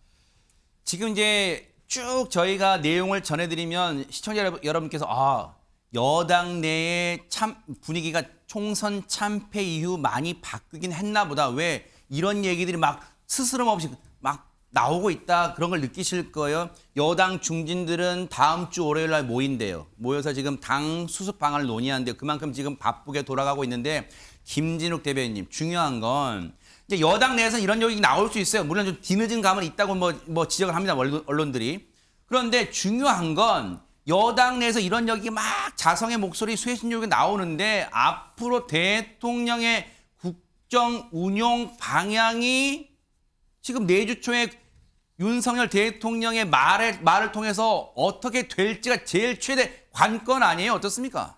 지금 이제 쭉 저희가 내용을 전해드리면 시청자 여러분께서 여당 내의 참 분위기가 총선 참패 이후 많이 바뀌긴 했나 보다. 왜 이런 얘기들이 막 스스럼 없이 막 나오고 있다. 그런 걸 느끼실 거예요. 여당 중진들은 다음 주 월요일 날 모인대요. 모여서 지금 당 수습 방안을 논의하는데요. 그만큼 지금 바쁘게 돌아가고 있는데 김진욱 대변인님 중요한 건 이제 여당 내에서 이런 얘기 나올 수 있어요. 물론 좀 뒤늦은 감은 있다고 뭐 지적을 합니다. 언론들이. 그런데 중요한 건 여당 내에서 이런 얘기 막 자성의 목소리, 쇄신욕이 나오는데 앞으로 대통령의 국정 운용 방향이 지금 내주 초에 윤석열 대통령의 말을 통해서 어떻게 될지가 제일 최대 관건 아니에요? 어떻습니까?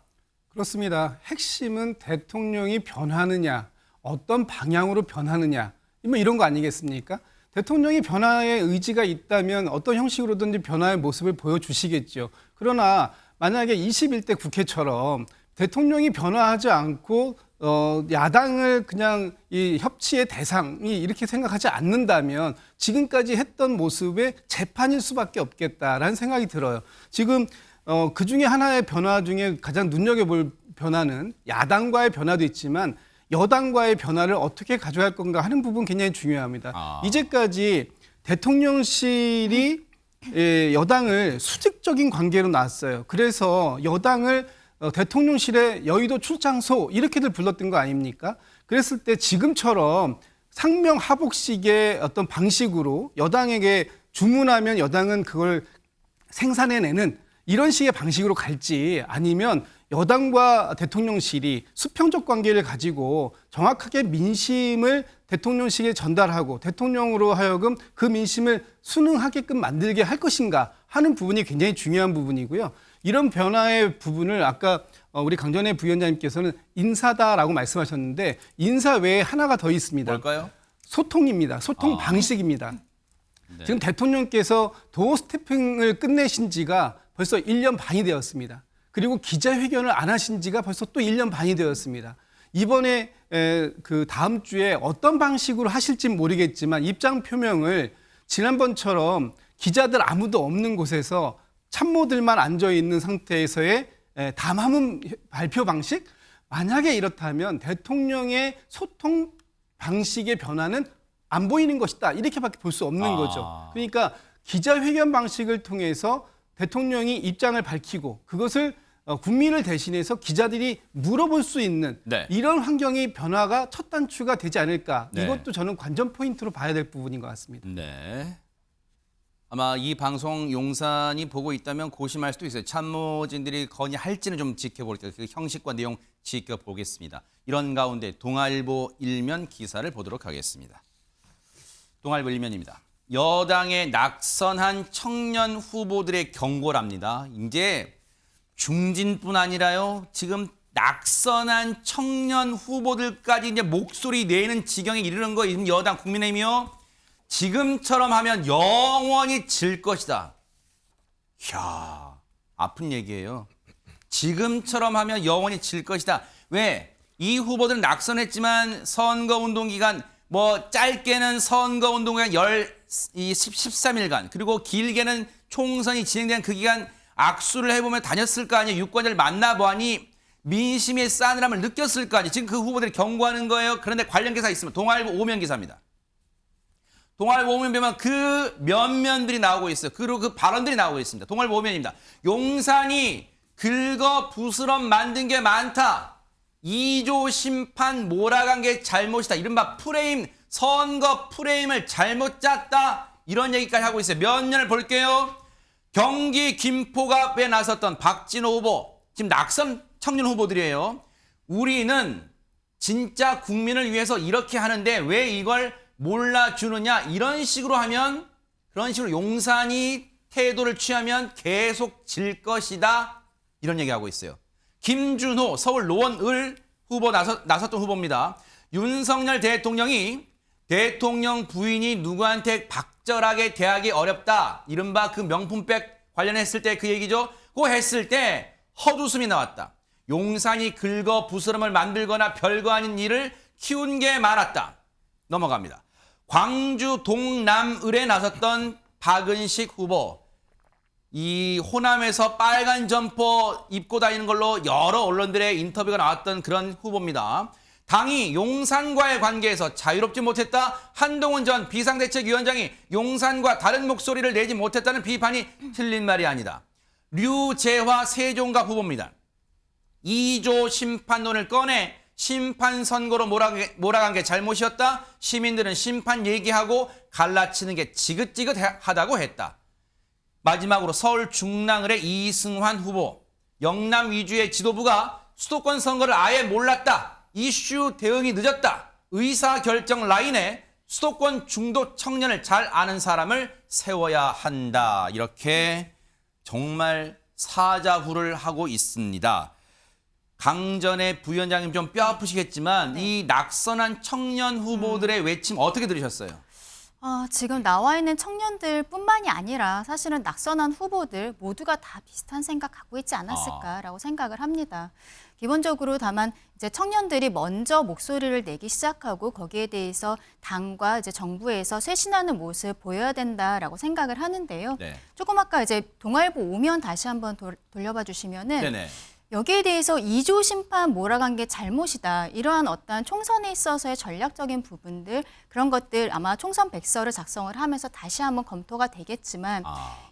그렇습니다. 핵심은 대통령이 변하느냐, 어떤 방향으로 변하느냐, 뭐 이런 거 아니겠습니까? 대통령이 변화의 의지가 있다면 어떤 형식으로든지 변화의 모습을 보여주시겠죠. 그러나 만약에 21대 국회처럼 대통령이 변화하지 않고 야당을 그냥 이 협치의 대상이 이렇게 생각하지 않는다면 지금까지 했던 모습의 재판일 수밖에 없겠다라는 생각이 들어요. 지금 그 중에 하나의 변화 중에 가장 눈여겨볼 변화는 야당과의 변화도 있지만 여당과의 변화를 어떻게 가져갈 건가 하는 부분 굉장히 중요합니다. 이제까지 대통령실이 여당을 수직적인 관계로 놨어요. 그래서 여당을 대통령실의 여의도 출장소 이렇게들 불렀던 거 아닙니까? 그랬을 때 지금처럼 상명하복식의 어떤 방식으로 여당에게 주문하면 여당은 그걸 생산해내는 이런 식의 방식으로 갈지 아니면 여당과 대통령실이 수평적 관계를 가지고 정확하게 민심을 대통령실에 전달하고 대통령으로 하여금 그 민심을 순응하게끔 만들게 할 것인가 하는 부분이 굉장히 중요한 부분이고요. 이런 변화의 부분을 아까 우리 강전혜 부위원장님께서는 인사다라고 말씀하셨는데 인사 외에 하나가 더 있습니다. 뭘까요? 소통입니다. 소통 방식입니다. 네. 지금 대통령께서 도어 스태핑을 끝내신 지가 벌써 1년 반이 되었습니다. 그리고 기자회견을 안 하신 지가 벌써 또 1년 반이 되었습니다. 이번에 그 다음 주에 어떤 방식으로 하실지는 모르겠지만 입장 표명을 지난번처럼 기자들 아무도 없는 곳에서 참모들만 앉아 있는 상태에서의 담화문 발표 방식? 만약에 이렇다면 대통령의 소통 방식의 변화는 안 보이는 것이다. 이렇게밖에 볼 수 없는 거죠. 그러니까 기자회견 방식을 통해서 대통령이 입장을 밝히고 그것을 국민을 대신해서 기자들이 물어볼 수 있는 네. 이런 환경이 변화가 첫 단추가 되지 않을까. 네. 이것도 저는 관전 포인트로 봐야 될 부분인 것 같습니다. 네. 아마 이 방송 용산이 보고 있다면 고심할 수도 있어요. 참모진들이 건의할지는 좀 지켜볼게요. 그 형식과 내용 지켜보겠습니다. 이런 가운데 동아일보 일면 기사를 보도록 하겠습니다. 동아일보 일면입니다. 여당의 낙선한 청년 후보들의 경고랍니다. 이제 중진뿐 아니라요. 지금 낙선한 청년 후보들까지 이제 목소리 내는 지경에 이르는 거 지금 여당 국민의힘이요. 지금처럼 하면 영원히 질 것이다. 이야, 아픈 얘기예요. 지금처럼 하면 영원히 질 것이다. 왜? 이 후보들은 낙선했지만 선거운동 기간 뭐 짧게는 선거운동 기간 13일간 그리고 길게는 총선이 진행된 그 기간 악수를 해보며 다녔을 거 아니에요. 유권자를 만나보니 민심의 싸늘함을 느꼈을 거 아니에요. 지금 그 후보들이 경고하는 거예요. 그런데 관련 기사 있으면 동아일보 오면 기사입니다. 동아일보 오면 보면 그 면면들이 나오고 있어요. 그리고 그 발언들이 나오고 있습니다. 동아일보 오면입니다. 용산이 긁어 부스럼 만든 게 많다. 2조 심판 몰아간 게 잘못이다. 이른바 프레임, 선거 프레임을 잘못 짰다. 이런 얘기까지 하고 있어요. 면면을 볼게요. 경기 김포갑에 나섰던 박진호 후보. 지금 낙선 청년 후보들이에요. 우리는 진짜 국민을 위해서 이렇게 하는데 왜 이걸 몰라주느냐. 이런 식으로 하면 그런 식으로 용산이 태도를 취하면 계속 질 것이다. 이런 얘기하고 있어요. 김준호 서울 노원을 후보 나섰던 후보입니다. 윤석열 대통령이 대통령 부인이 누구한테 박절하게 대하기 어렵다. 이른바 그 명품백 관련했을 때 그 얘기죠. 그거 했을 때 헛웃음이 나왔다. 용산이 긁어 부스럼을 만들거나 별거 아닌 일을 키운 게 많았다. 넘어갑니다. 광주 동남을에 나섰던 박은식 후보. 이 호남에서 빨간 점퍼 입고 다니는 걸로 여러 언론들의 인터뷰가 나왔던 그런 후보입니다. 당이 용산과의 관계에서 자유롭지 못했다. 한동훈 전 비상대책위원장이 용산과 다른 목소리를 내지 못했다는 비판이 틀린 말이 아니다. 류재화 세종갑 후보입니다. 2조 심판론을 꺼내 심판 선거로 몰아간 게 잘못이었다. 시민들은 심판 얘기하고 갈라치는 게 지긋지긋하다고 했다. 마지막으로 서울 중랑을의 이승환 후보. 영남 위주의 지도부가 수도권 선거를 아예 몰랐다. 이슈 대응이 늦었다. 의사결정 라인에 수도권 중도 청년을 잘 아는 사람을 세워야 한다. 이렇게 정말 사자후를 하고 있습니다. 강전의 부위원장님 좀 뼈 아프시겠지만 이 낙선한 청년 후보들의 외침 어떻게 들으셨어요? 지금 나와 있는 청년들뿐만이 아니라 사실은 낙선한 후보들 모두가 다 비슷한 생각 갖고 있지 않았을까라고 생각을 합니다. 기본적으로 다만 이제 청년들이 먼저 목소리를 내기 시작하고 거기에 대해서 당과 이제 정부에서 쇄신하는 모습을 보여야 된다라고 생각을 하는데요. 네. 조금 아까 이제 동아일보 오면 다시 한번 돌려봐 주시면은 네네. 여기에 대해서 2조 심판 몰아간 게 잘못이다. 이러한 어떤 총선에 있어서의 전략적인 부분들 그런 것들 아마 총선 백서를 작성을 하면서 다시 한번 검토가 되겠지만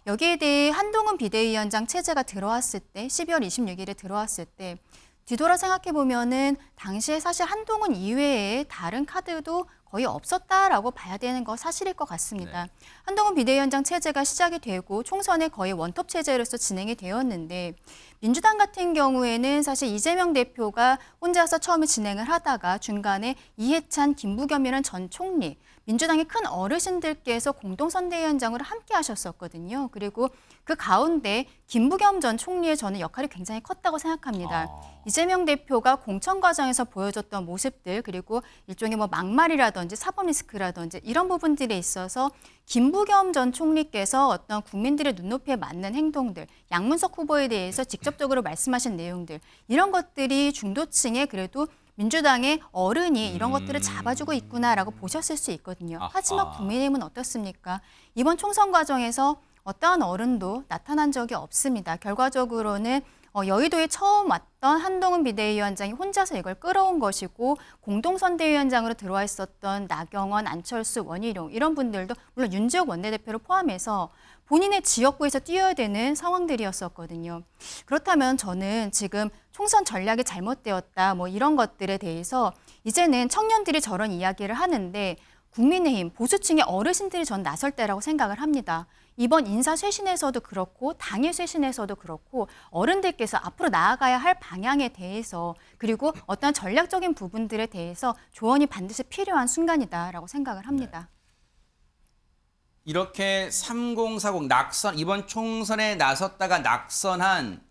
여기에 대해 한동훈 비대위원장 체제가 들어왔을 때 12월 26일에 들어왔을 때 뒤돌아 생각해 보면은 당시에 사실 한동훈 이외에 다른 카드도 거의 없었다라고 봐야 되는 거 사실일 것 같습니다. 네. 한동훈 비대위원장 체제가 시작이 되고 총선에 거의 원톱 체제로서 진행이 되었는데 민주당 같은 경우에는 사실 이재명 대표가 혼자서 처음에 진행을 하다가 중간에 이해찬, 김부겸이라는 전 총리, 민주당의 큰 어르신들께서 공동선대위원장으로 함께 하셨었거든요. 그리고 그 가운데 김부겸 전 총리의 저는 역할이 굉장히 컸다고 생각합니다. 이재명 대표가 공천 과정에서 보여줬던 모습들 그리고 일종의 뭐 막말이라든지 사법 리스크라든지 이런 부분들에 있어서 김부겸 전 총리께서 어떤 국민들의 눈높이에 맞는 행동들, 양문석 후보에 대해서 직접적으로 말씀하신 내용들 이런 것들이 중도층에 그래도 민주당의 어른이 이런 것들을 잡아주고 있구나라고 보셨을 수 있거든요. 하지만 국민의힘은 어떻습니까? 이번 총선 과정에서 어떠한 어른도 나타난 적이 없습니다. 결과적으로는 여의도에 처음 왔던 한동훈 비대위원장이 혼자서 이걸 끌어온 것이고 공동선대위원장으로 들어와 있었던 나경원, 안철수, 원희룡 이런 분들도 물론 윤지혁 원내대표를 포함해서 본인의 지역구에서 뛰어야 되는 상황들이었었거든요. 그렇다면 저는 지금 총선 전략이 잘못되었다 뭐 이런 것들에 대해서 이제는 청년들이 저런 이야기를 하는데 국민의힘 보수층의 어르신들이 전 나설 때라고 생각을 합니다. 이번 인사 쇄신에서도 그렇고 당의 쇄신에서도 그렇고 어른들께서 앞으로 나아가야 할 방향에 대해서 그리고 어떤 전략적인 부분들에 대해서 조언이 반드시 필요한 순간이다라고 생각을 합니다. 이렇게 3040 낙선 이번 총선에 나섰다가 낙선한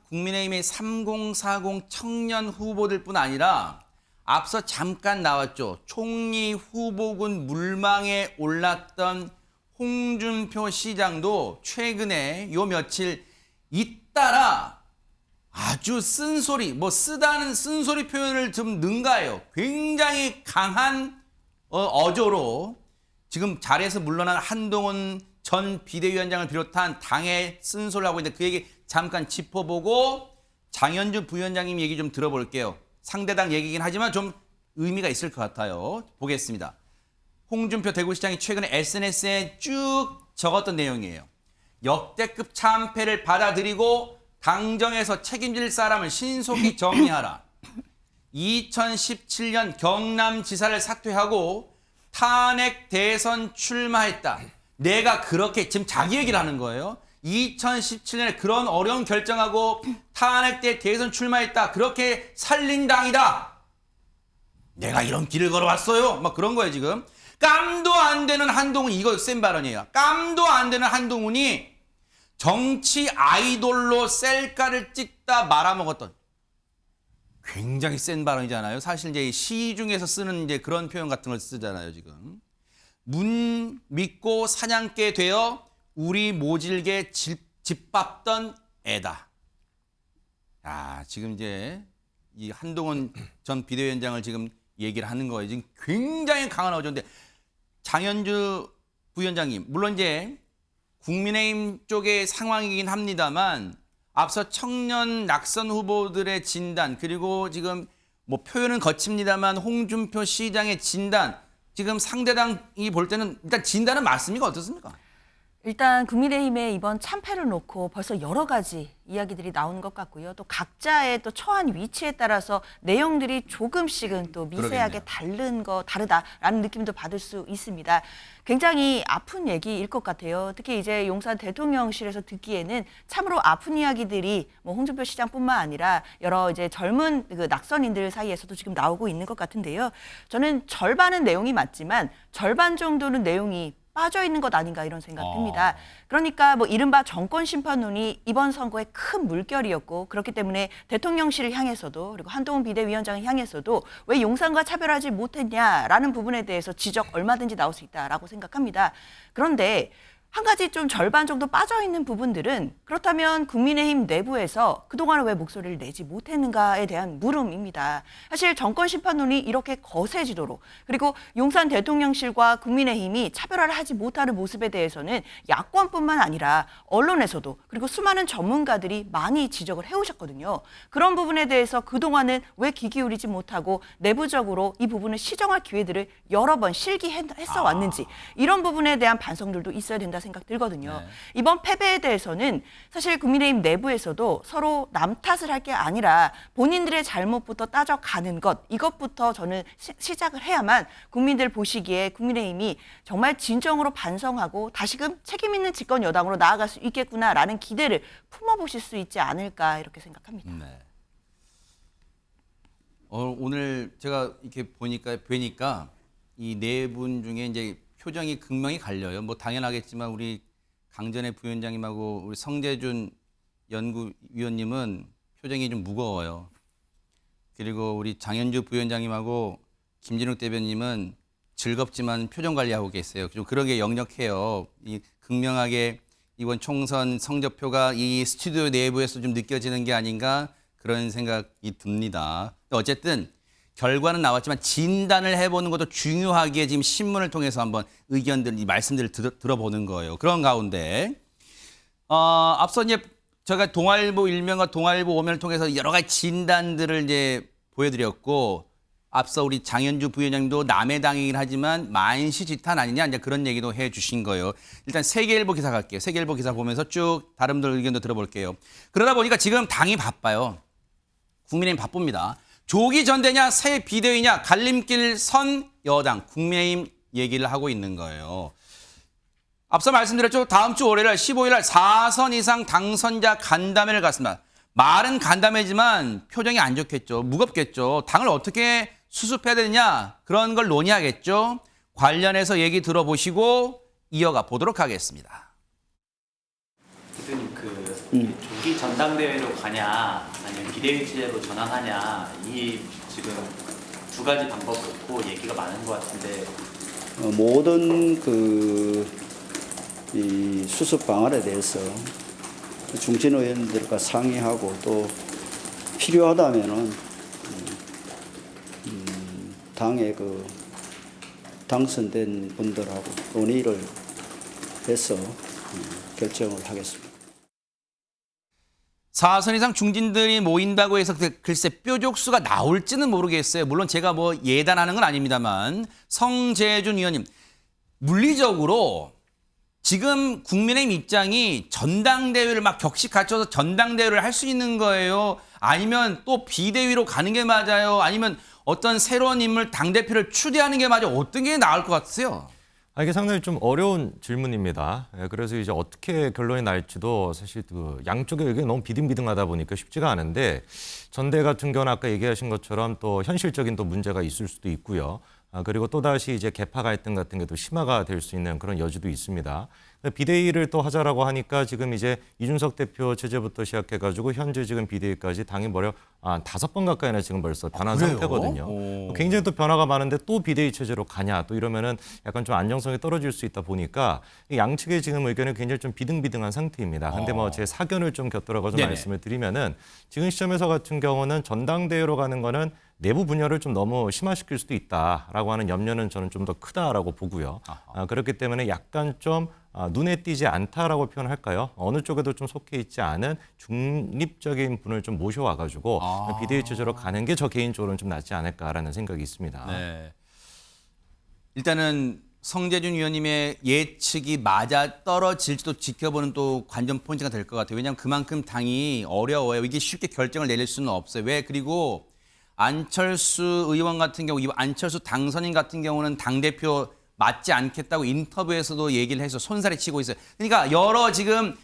국민의힘의 3040 청년 후보들뿐 아니라 앞서 잠깐 나왔죠. 총리 후보군 물망에 올랐던 홍준표 시장도 최근에 요 며칠 잇따라 아주 쓴소리, 쓰다는 쓴소리 표현을 좀 능가해요. 굉장히 강한 어조로 지금 자리에서 물러난 한동훈 전 비대위원장을 비롯한 당에 쓴소리를 하고 있는데 그 얘기 잠깐 짚어보고 장현주 부위원장님 얘기 좀 들어볼게요. 상대당 얘기긴 하지만 좀 의미가 있을 것 같아요. 보겠습니다. 홍준표 대구시장이 최근에 SNS에 쭉 적었던 내용이에요. 역대급 참패를 받아들이고 당정에서 책임질 사람을 신속히 정리하라. 2017년 경남지사를 사퇴하고 탄핵 대선 출마했다. 내가 그렇게 지금 자기 얘기를 하는 거예요. 2017년에 그런 어려운 결정하고 탄핵 때 대선 출마했다. 그렇게 살린당이다. 내가 이런 길을 걸어왔어요. 막 그런 거예요 지금. 깜도 안 되는 한동훈, 이거 센 발언이에요. 깜도 안 되는 한동훈이 정치 아이돌로 셀카를 찍다 말아먹었던 굉장히 센 발언이잖아요. 사실 이제 시 중에서 쓰는 이제 그런 표현 같은 걸 쓰잖아요, 지금. 문 믿고 사냥개 되어 우리 모질게 짓밟던 애다. 야, 지금 이제 이 한동훈 전 비대위원장을 지금 얘기를 하는 거예요. 지금 굉장히 강한 어조인데 장현주 부위원장님, 물론 이제 국민의힘 쪽의 상황이긴 합니다만 앞서 청년 낙선 후보들의 진단 그리고 지금 뭐 표현은 거칩니다만 홍준표 시장의 진단 지금 상대당이 볼 때는 일단 진단은 맞습니까? 어떻습니까? 일단 국민의힘의 이번 참패를 놓고 벌써 여러 가지 이야기들이 나오는 것 같고요. 또 각자의 또 처한 위치에 따라서 내용들이 조금씩은 또 미세하게 다르다라는 느낌도 받을 수 있습니다. 굉장히 아픈 얘기일 것 같아요. 특히 이제 용산 대통령실에서 듣기에는 참으로 아픈 이야기들이 뭐 홍준표 시장뿐만 아니라 여러 이제 젊은 그 낙선인들 사이에서도 지금 나오고 있는 것 같은데요. 저는 절반은 내용이 맞지만 절반 정도는 내용이 빠져 있는 것 아닌가 이런 생각 듭니다. 그러니까 뭐 이른바 정권 심판론이 이번 선거의 큰 물결이었고 그렇기 때문에 대통령실을 향해서도 그리고 한동훈 비대위원장을 향해서도 왜 용산과 차별하지 못했냐라는 부분에 대해서 지적 얼마든지 나올 수 있다라고 생각합니다. 그런데 한 가지 좀 절반 정도 빠져있는 부분들은 그렇다면 국민의힘 내부에서 그동안 왜 목소리를 내지 못했는가에 대한 물음입니다. 사실 정권 심판론이 이렇게 거세지도록 그리고 용산 대통령실과 국민의힘이 차별화를 하지 못하는 모습에 대해서는 야권뿐만 아니라 언론에서도 그리고 수많은 전문가들이 많이 지적을 해오셨거든요. 그런 부분에 대해서 그동안은 왜 귀 기울이지 못하고 내부적으로 이 부분을 시정할 기회들을 여러 번 실기했어 왔는지 이런 부분에 대한 반성들도 있어야 된다 생각 들거든요. 네. 이번 패배에 대해서는 사실 국민의힘 내부에서도 서로 남 탓을 할 게 아니라 본인들의 잘못부터 따져가는 것 이것부터 저는 시작을 해야만 국민들 보시기에 국민의힘이 정말 진정으로 반성하고 다시금 책임 있는 집권 여당으로 나아갈 수 있겠구나라는 기대를 품어보실 수 있지 않을까 이렇게 생각합니다. 네. 오늘 제가 이렇게 뵈니까 이 네 분 중에 이제 표정이 극명히 갈려요. 뭐 당연하겠지만 우리 강전의 부위원장님하고 우리 성재준 연구위원님은 표정이 좀 무거워요. 그리고 우리 장현주 부위원장님하고 김진욱 대변님은 즐겁지만 표정 관리하고 계세요. 좀 그런 게 역력해요. 이 극명하게 이번 총선 성적표가 이 스튜디오 내부에서 좀 느껴지는 게 아닌가 그런 생각이 듭니다. 어쨌든 결과는 나왔지만 진단을 해보는 것도 중요하게 지금 신문을 통해서 한번 의견들, 이 말씀들을 들어보는 거예요. 그런 가운데 앞서 이제 제가 동아일보 일면과 동아일보 오면을 통해서 여러 가지 진단들을 이제 보여드렸고 앞서 우리 장현주 부위원장님도 남의 당이긴 하지만 만시지탄 아니냐 이제 그런 얘기도 해주신 거예요. 일단 세계일보 기사 갈게요. 세계일보 기사 보면서 쭉 다른 분들 의견도 들어볼게요. 그러다 보니까 지금 당이 바빠요. 국민의힘 바쁩니다. 조기 전대냐 새 비대위냐 갈림길 선 여당 국민의힘 얘기를 하고 있는 거예요. 앞서 말씀드렸죠. 다음 주 월요일 날 15일 날 4선 이상 당선자 간담회를 갖습니다. 말은 간담회지만 표정이 안 좋겠죠. 무겁겠죠. 당을 어떻게 수습해야 되느냐 그런 걸 논의하겠죠. 관련해서 얘기 들어보시고 이어가 보도록 하겠습니다. 대표님 조기 전당대회로 가냐 아니면 비대위 체제로 전환하냐 이 지금 두 가지 방법 놓고 얘기가 많은 것 같은데 모든 이 수습 방안에 대해서 중진 의원들과 상의하고 또 필요하다면은 당의 당선된 분들하고 논의를 해서 결정을 하겠습니다. 4선 이상 중진들이 모인다고 해서 글쎄 뾰족수가 나올지는 모르겠어요. 물론 제가 뭐 예단하는 건 아닙니다만 성재준 의원님 물리적으로 지금 국민의힘 입장이 전당대회를 막 격식 갖춰서 전당대회를 할 수 있는 거예요? 아니면 또 비대위로 가는 게 맞아요? 아니면 어떤 새로운 인물 당대표를 추대하는 게 맞아요? 어떤 게 나을 것 같으세요? 이게 상당히 좀 어려운 질문입니다. 그래서 이제 어떻게 결론이 날지도 사실 양쪽의 의견이 너무 비등비등하다 보니까 쉽지가 않은데 전대 같은 경우는 아까 얘기하신 것처럼 또 현실적인 또 문제가 있을 수도 있고요. 그리고 또다시 이제 계파 갈등 같은 게 또 심화가 될 수 있는 그런 여지도 있습니다. 비대위를 또 하자라고 하니까 지금 이제 이준석 대표 체제부터 시작해가지고 현재 지금 비대위까지 당이 무려 5번 가까이나 지금 벌써 변한 상태거든요. 굉장히 또 변화가 많은데 또 비대위 체제로 가냐 또 이러면은 약간 좀 안정성이 떨어질 수 있다 보니까 양측의 지금 의견이 굉장히 좀 비등비등한 상태입니다. 근데 뭐 제 사견을 좀 곁들여가지고 말씀을 드리면은 지금 시점에서 같은 경우는 전당대회로 가는 거는 내부 분열을 좀 너무 심화시킬 수도 있다라고 하는 염려는 저는 좀 더 크다라고 보고요. 그렇기 때문에 약간 좀 눈에 띄지 않다라고 표현할까요? 어느 쪽에도 좀 속해 있지 않은 중립적인 분을 좀 모셔와가지고 비대위 체제로 가는 게 저 개인적으로는 좀 낫지 않을까라는 생각이 있습니다. 네. 일단은 성재준 위원님의 예측이 맞아 떨어질지도 지켜보는 또 관전 포인트가 될 것 같아요. 왜냐하면 그만큼 당이 어려워요. 이게 쉽게 결정을 내릴 수는 없어요. 왜? 그리고 안철수 의원 같은 경우, 안철수 당선인 같은 경우는 당대표 맞지 않겠다고 인터뷰에서도 얘기를 해서 손살에 치고 있어요. 그러니까 여러 지금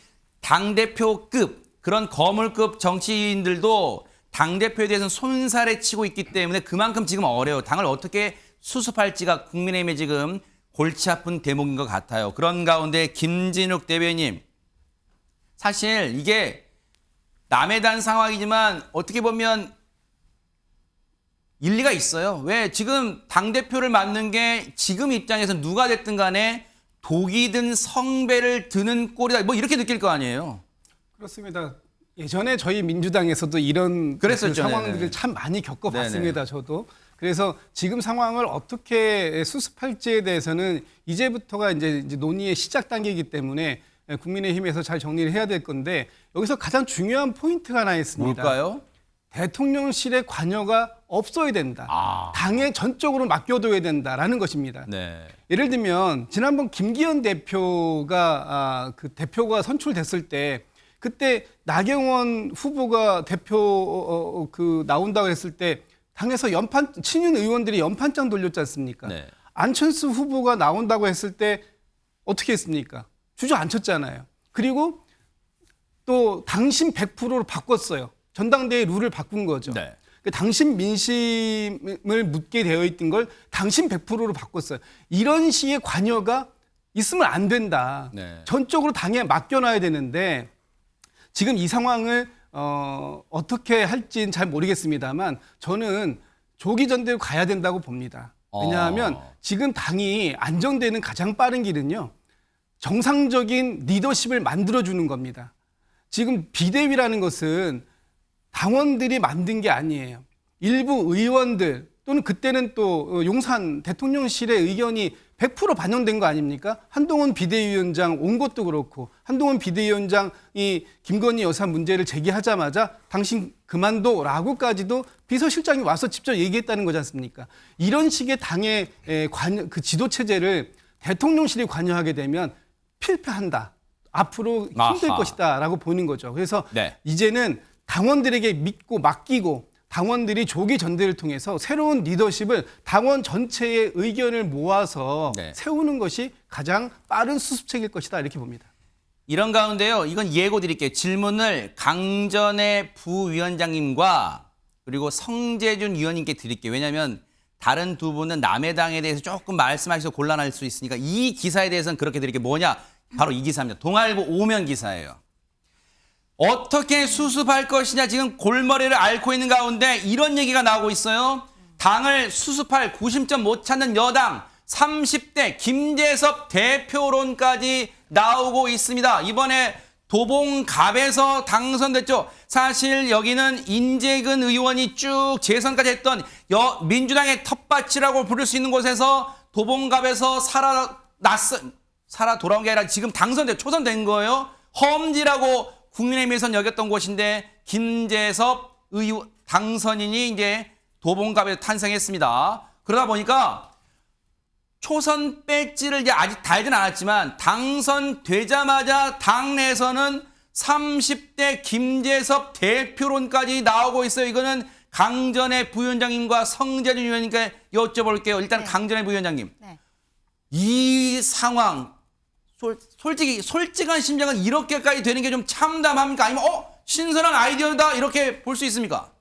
당대표급 그런 거물급 정치인들도 당대표에 대해서는 손살에 치고 있기 때문에 그만큼 지금 어려워요. 당을 어떻게 수습할지가 국민의힘의 지금 골치 아픈 대목인 것 같아요. 그런 가운데 김진욱 대변인, 사실 이게 남의 단 상황이지만 어떻게 보면 일리가 있어요. 왜? 지금 당대표를 맡는 게 지금 입장에서 누가 됐든 간에 독이 든 성배를 드는 꼴이다. 뭐 이렇게 느낄 거 아니에요. 그렇습니다. 예전에 저희 민주당에서도 이런 그랬었죠. 상황들을 네네. 참 많이 겪어봤습니다. 네네. 저도. 그래서 지금 상황을 어떻게 수습할지에 대해서는 이제부터가 이제 논의의 시작 단계이기 때문에 국민의힘에서 잘 정리를 해야 될 건데 여기서 가장 중요한 포인트가 하나 있습니다. 뭘까요? 대통령실의 관여가 없어야 된다. 당에 전적으로 맡겨둬야 된다라는 것입니다. 네. 예를 들면 지난번 김기현 대표가 그 대표가 선출됐을 때 그때 나경원 후보가 대표 나온다고 했을 때 당에서 친윤 의원들이 연판장 돌렸지 않습니까? 네. 안철수 후보가 나온다고 했을 때 어떻게 했습니까? 주저앉혔잖아요. 그리고 또 당신 100%로 바꿨어요. 전당대회 룰을 바꾼 거죠. 네. 당신 민심을 묻게 되어 있던 걸 당신 100%로 바꿨어요. 이런 식의 관여가 있으면 안 된다. 네. 전적으로 당에 맡겨놔야 되는데 지금 이 상황을 어떻게 할지는 잘 모르겠습니다만 저는 조기 전대로 가야 된다고 봅니다. 왜냐하면 지금 당이 안정되는 가장 빠른 길은요. 정상적인 리더십을 만들어주는 겁니다. 지금 비대위라는 것은 당원들이 만든 게 아니에요. 일부 의원들 또는 그때는 또 용산 대통령실의 의견이 100% 반영된 거 아닙니까? 한동훈 비대위원장 온 것도 그렇고 한동훈 비대위원장이 김건희 여사 문제를 제기하자마자 당신 그만둬라고까지도 비서실장이 와서 직접 얘기했다는 거지 않습니까? 이런 식의 당의 그 지도 체제를 대통령실이 관여하게 되면 필패한다. 앞으로 힘들 것이다라고 보는 거죠. 그래서 네. 이제는 당원들에게 믿고 맡기고 당원들이 조기 전대를 통해서 새로운 리더십을 당원 전체의 의견을 모아서 네. 세우는 것이 가장 빠른 수습책일 것이다 이렇게 봅니다. 이런 가운데요. 이건 예고 드릴게요. 질문을 강전의 부위원장님과 그리고 성재준 위원님께 드릴게요. 왜냐하면 다른 두 분은 남의 당에 대해서 조금 말씀하셔서 곤란할 수 있으니까 이 기사에 대해서는 그렇게 드릴게요. 뭐냐? 바로 이 기사입니다. 동아일보 오면 기사예요. 어떻게 수습할 것이냐 지금 골머리를 앓고 있는 가운데 이런 얘기가 나오고 있어요. 당을 수습할 구심점 못 찾는 여당 30대 김재섭 대표론까지 나오고 있습니다. 이번에 도봉갑에서 당선됐죠. 사실 여기는 인재근 의원이 쭉 재선까지 했던 민주당의 텃밭이라고 부를 수 있는 곳에서 도봉갑에서 살아 돌아온 게 아니라 지금 초선된 거예요. 험지라고 국민의힘에선 여겼던 곳인데 김재섭 의원 당선인이 이제 도봉갑에 탄생했습니다. 그러다 보니까 초선 배지를 이제 아직 달진 않았지만 당선되자마자 당내에서는 30대 김재섭 대표론까지 나오고 있어요. 이거는 강전의 부위원장님과 성재준 위원님께 여쭤볼게요. 일단 네. 강전의 부위원장님. 네. 이 상황 솔직한 심정은 이렇게까지 되는 게 좀 참담합니까? 아니면 신선한 아이디어다 이렇게 볼 수 있습니까?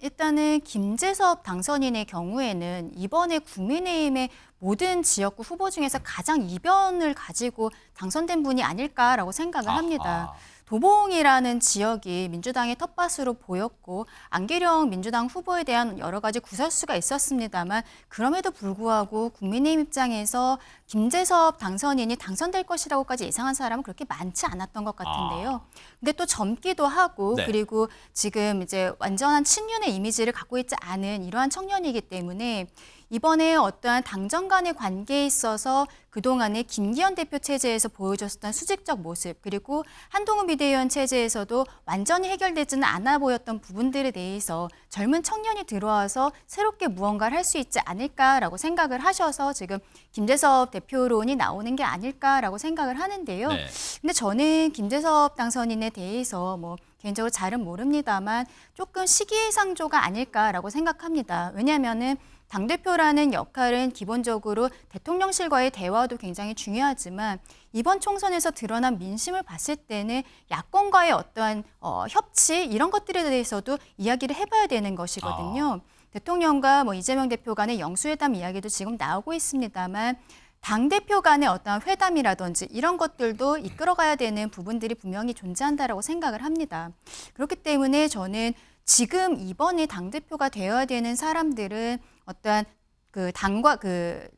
일단은 김재섭 당선인의 경우에는 이번에 국민의힘의 모든 지역구 후보 중에서 가장 이변을 가지고 당선된 분이 아닐까라고 생각을 합니다. 도봉이라는 지역이 민주당의 텃밭으로 보였고 안기령 민주당 후보에 대한 여러 가지 구설수가 있었습니다만 그럼에도 불구하고 국민의힘 입장에서 김재섭 당선인이 당선될 것이라고까지 예상한 사람은 그렇게 많지 않았던 것 같은데요. 근데 또 젊기도 하고 네. 그리고 지금 이제 완전한 친윤의 이미지를 갖고 있지 않은 이러한 청년이기 때문에 이번에 어떠한 당정 간의 관계에 있어서 그동안의 김기현 대표 체제에서 보여줬던 수직적 모습, 그리고 한동훈 비대위원 체제에서도 완전히 해결되지는 않아 보였던 부분들에 대해서 젊은 청년이 들어와서 새롭게 무언가를 할 수 있지 않을까라고 생각을 하셔서 지금 김재섭 대표론이 나오는 게 아닐까라고 생각을 하는데요. 네. 근데 저는 김재섭 당선인에 대해서 뭐 개인적으로 잘은 모릅니다만 조금 시기상조가 아닐까라고 생각합니다. 왜냐하면은 당대표라는 역할은 기본적으로 대통령실과의 대화도 굉장히 중요하지만 이번 총선에서 드러난 민심을 봤을 때는 야권과의 어떠한 협치 이런 것들에 대해서도 이야기를 해봐야 되는 것이거든요. 대통령과 뭐 이재명 대표 간의 영수회담 이야기도 지금 나오고 있습니다만 당대표 간의 어떠한 회담이라든지 이런 것들도 이끌어가야 되는 부분들이 분명히 존재한다라고 생각을 합니다. 그렇기 때문에 저는 지금 이번에 당대표가 되어야 되는 사람들은 어떠한 그 당과 그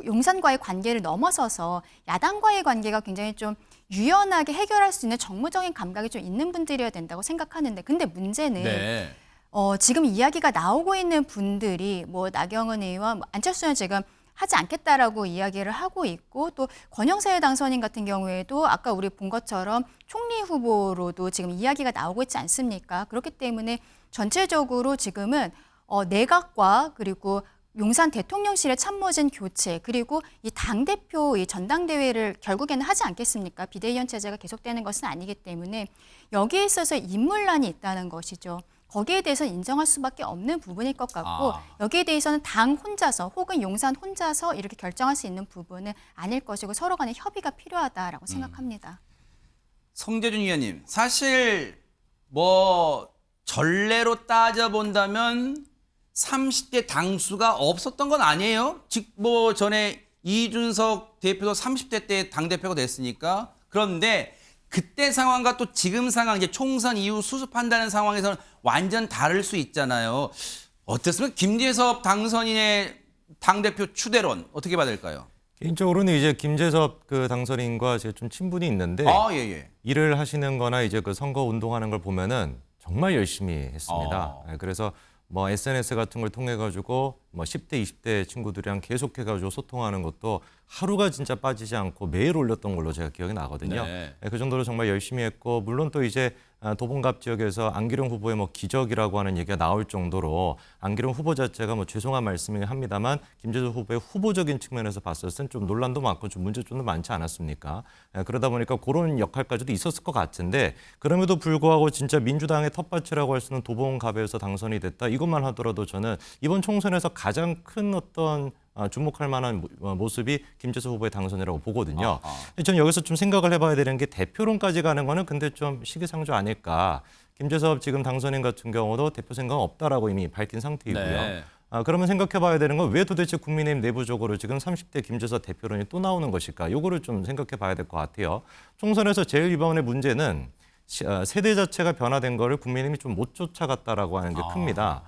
용산과의 관계를 넘어서서 야당과의 관계가 굉장히 좀 유연하게 해결할 수 있는 정무적인 감각이 좀 있는 분들이어야 된다고 생각하는데 근데 문제는 네. 지금 이야기가 나오고 있는 분들이 뭐 나경원 의원, 안철수 의원 지금 하지 않겠다라고 이야기를 하고 있고 또 권영세 당선인 같은 경우에도 아까 우리 본 것처럼 총리 후보로도 지금 이야기가 나오고 있지 않습니까? 그렇기 때문에 전체적으로 지금은 내각과 그리고 용산 대통령실의 참모진 교체 그리고 이 당대표 이 전당대회를 결국에는 하지 않겠습니까? 비대위원 체제가 계속되는 것은 아니기 때문에 여기에 있어서 인물난이 있다는 것이죠. 거기에 대해서 인정할 수밖에 없는 부분일 것 같고 여기에 대해서는 당 혼자서 혹은 용산 혼자서 이렇게 결정할 수 있는 부분은 아닐 것이고 서로 간의 협의가 필요하다라고 생각합니다. 성재준 의원님, 사실 뭐 전례로 따져본다면 30대 당수가 없었던 건 아니에요. 즉 뭐 전에 이준석 대표도 30대 때 당대표가 됐으니까. 그런데 그때 상황과 또 지금 상황, 이제 총선 이후 수습한다는 상황에서는 완전 다를 수 있잖아요. 어땠습니까? 김재섭 당선인의 당대표 추대론 어떻게 봐야 될까요? 개인적으로는 이제 김재섭 그 당선인과 제가 좀 친분이 있는데 예. 일을 하시는 거나 이제 그 선거 운동하는 걸 보면은 정말 열심히 했습니다. 그래서 뭐 SNS 같은 걸 통해 가지고 뭐 10대, 20대 친구들이랑 계속해 가지고 소통하는 것도 하루가 진짜 빠지지 않고 매일 올렸던 걸로 제가 기억이 나거든요. 네. 그 정도로 정말 열심히 했고 물론 또 이제 도봉갑 지역에서 안기령 후보의 뭐 기적이라고 하는 얘기가 나올 정도로 안기령 후보 자체가 뭐 죄송한 말씀이긴 합니다만 김재섭 후보의 후보적인 측면에서 봤을 땐 좀 논란도 많고 좀 문제점도 많지 않았습니까? 그러다 보니까 그런 역할까지도 있었을 것 같은데 그럼에도 불구하고 진짜 민주당의 텃밭이라고 할 수 있는 도봉갑에서 당선이 됐다. 이것만 하더라도 저는 이번 총선에서 가장 큰 어떤 주목할 만한 모습이 김재섭 후보의 당선이라고 보거든요. 저는 여기서 좀 생각을 해봐야 되는 게 대표론까지 가는 거는 근데 좀 시기상조 아닐까. 김재섭 지금 당선인 같은 경우도 대표 생각은 없다라고 이미 밝힌 상태이고요. 네. 그러면 생각해봐야 되는 건 왜 도대체 국민의힘 내부적으로 지금 30대 김재섭 대표론이 또 나오는 것일까? 요거를 좀 생각해봐야 될 것 같아요. 총선에서 제일 이번의 문제는 세대 자체가 변화된 거를 국민의힘이 좀 못 쫓아갔다라고 하는 게 큽니다.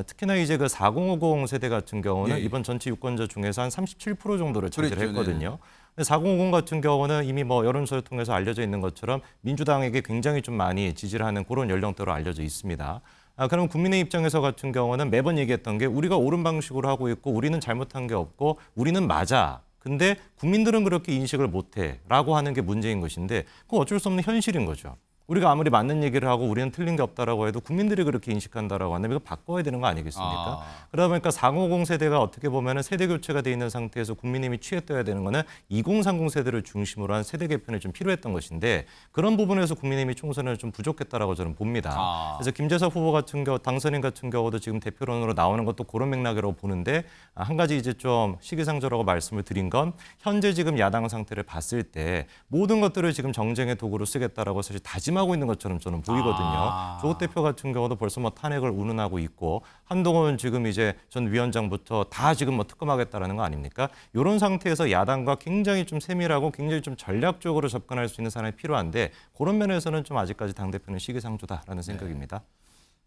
특히나 이제 그 4050 세대 같은 경우는 이번 전체 유권자 중에서 한 37% 정도를 차지했거든요. 근데 4050 같은 경우는 이미 뭐 여론조사를 통해서 알려져 있는 것처럼 민주당에게 굉장히 좀 많이 지지를 하는 그런 연령대로 알려져 있습니다. 그럼 국민의 입장에서 같은 경우는 매번 얘기했던 게 우리가 옳은 방식으로 하고 있고 우리는 잘못한 게 없고 우리는 맞아. 근데 국민들은 그렇게 인식을 못해라고 하는 게 문제인 것인데 그건 어쩔 수 없는 현실인 거죠. 우리가 아무리 맞는 얘기를 하고 우리는 틀린 게 없다라고 해도 국민들이 그렇게 인식한다라고 한다면 이거 바꿔야 되는 거 아니겠습니까? 그러다 보니까 4050 세대가 어떻게 보면은 세대 교체가 돼 있는 상태에서 국민의힘이 취했어야 되는 거는 2030 세대를 중심으로 한 세대 개편이 좀 필요했던 것인데 그런 부분에서 국민의힘이 총선을 좀 부족했다라고 저는 봅니다. 그래서 김재섭 후보 같은 경우 당선인 같은 경우도 지금 대표론으로 나오는 것도 그런 맥락으로 보는데 한 가지 이제 좀 시기상조라고 말씀을 드린 건 현재 지금 야당 상태를 봤을 때 모든 것들을 지금 정쟁의 도구로 쓰겠다라고 사실 다짐하고 있는 것처럼 저는 보이거든요. 조국 대표 같은 경우도 벌써 뭐 탄핵을 운운하고 있고 한동훈 지금 이제 전 위원장부터 다 지금 뭐 특검하겠다라는 거 아닙니까? 이런 상태에서 야당과 굉장히 좀 세밀하고 굉장히 좀 전략적으로 접근할 수 있는 사람이 필요한데 그런 면에서는 좀 아직까지 당대표는 시기상조다라는 생각입니다.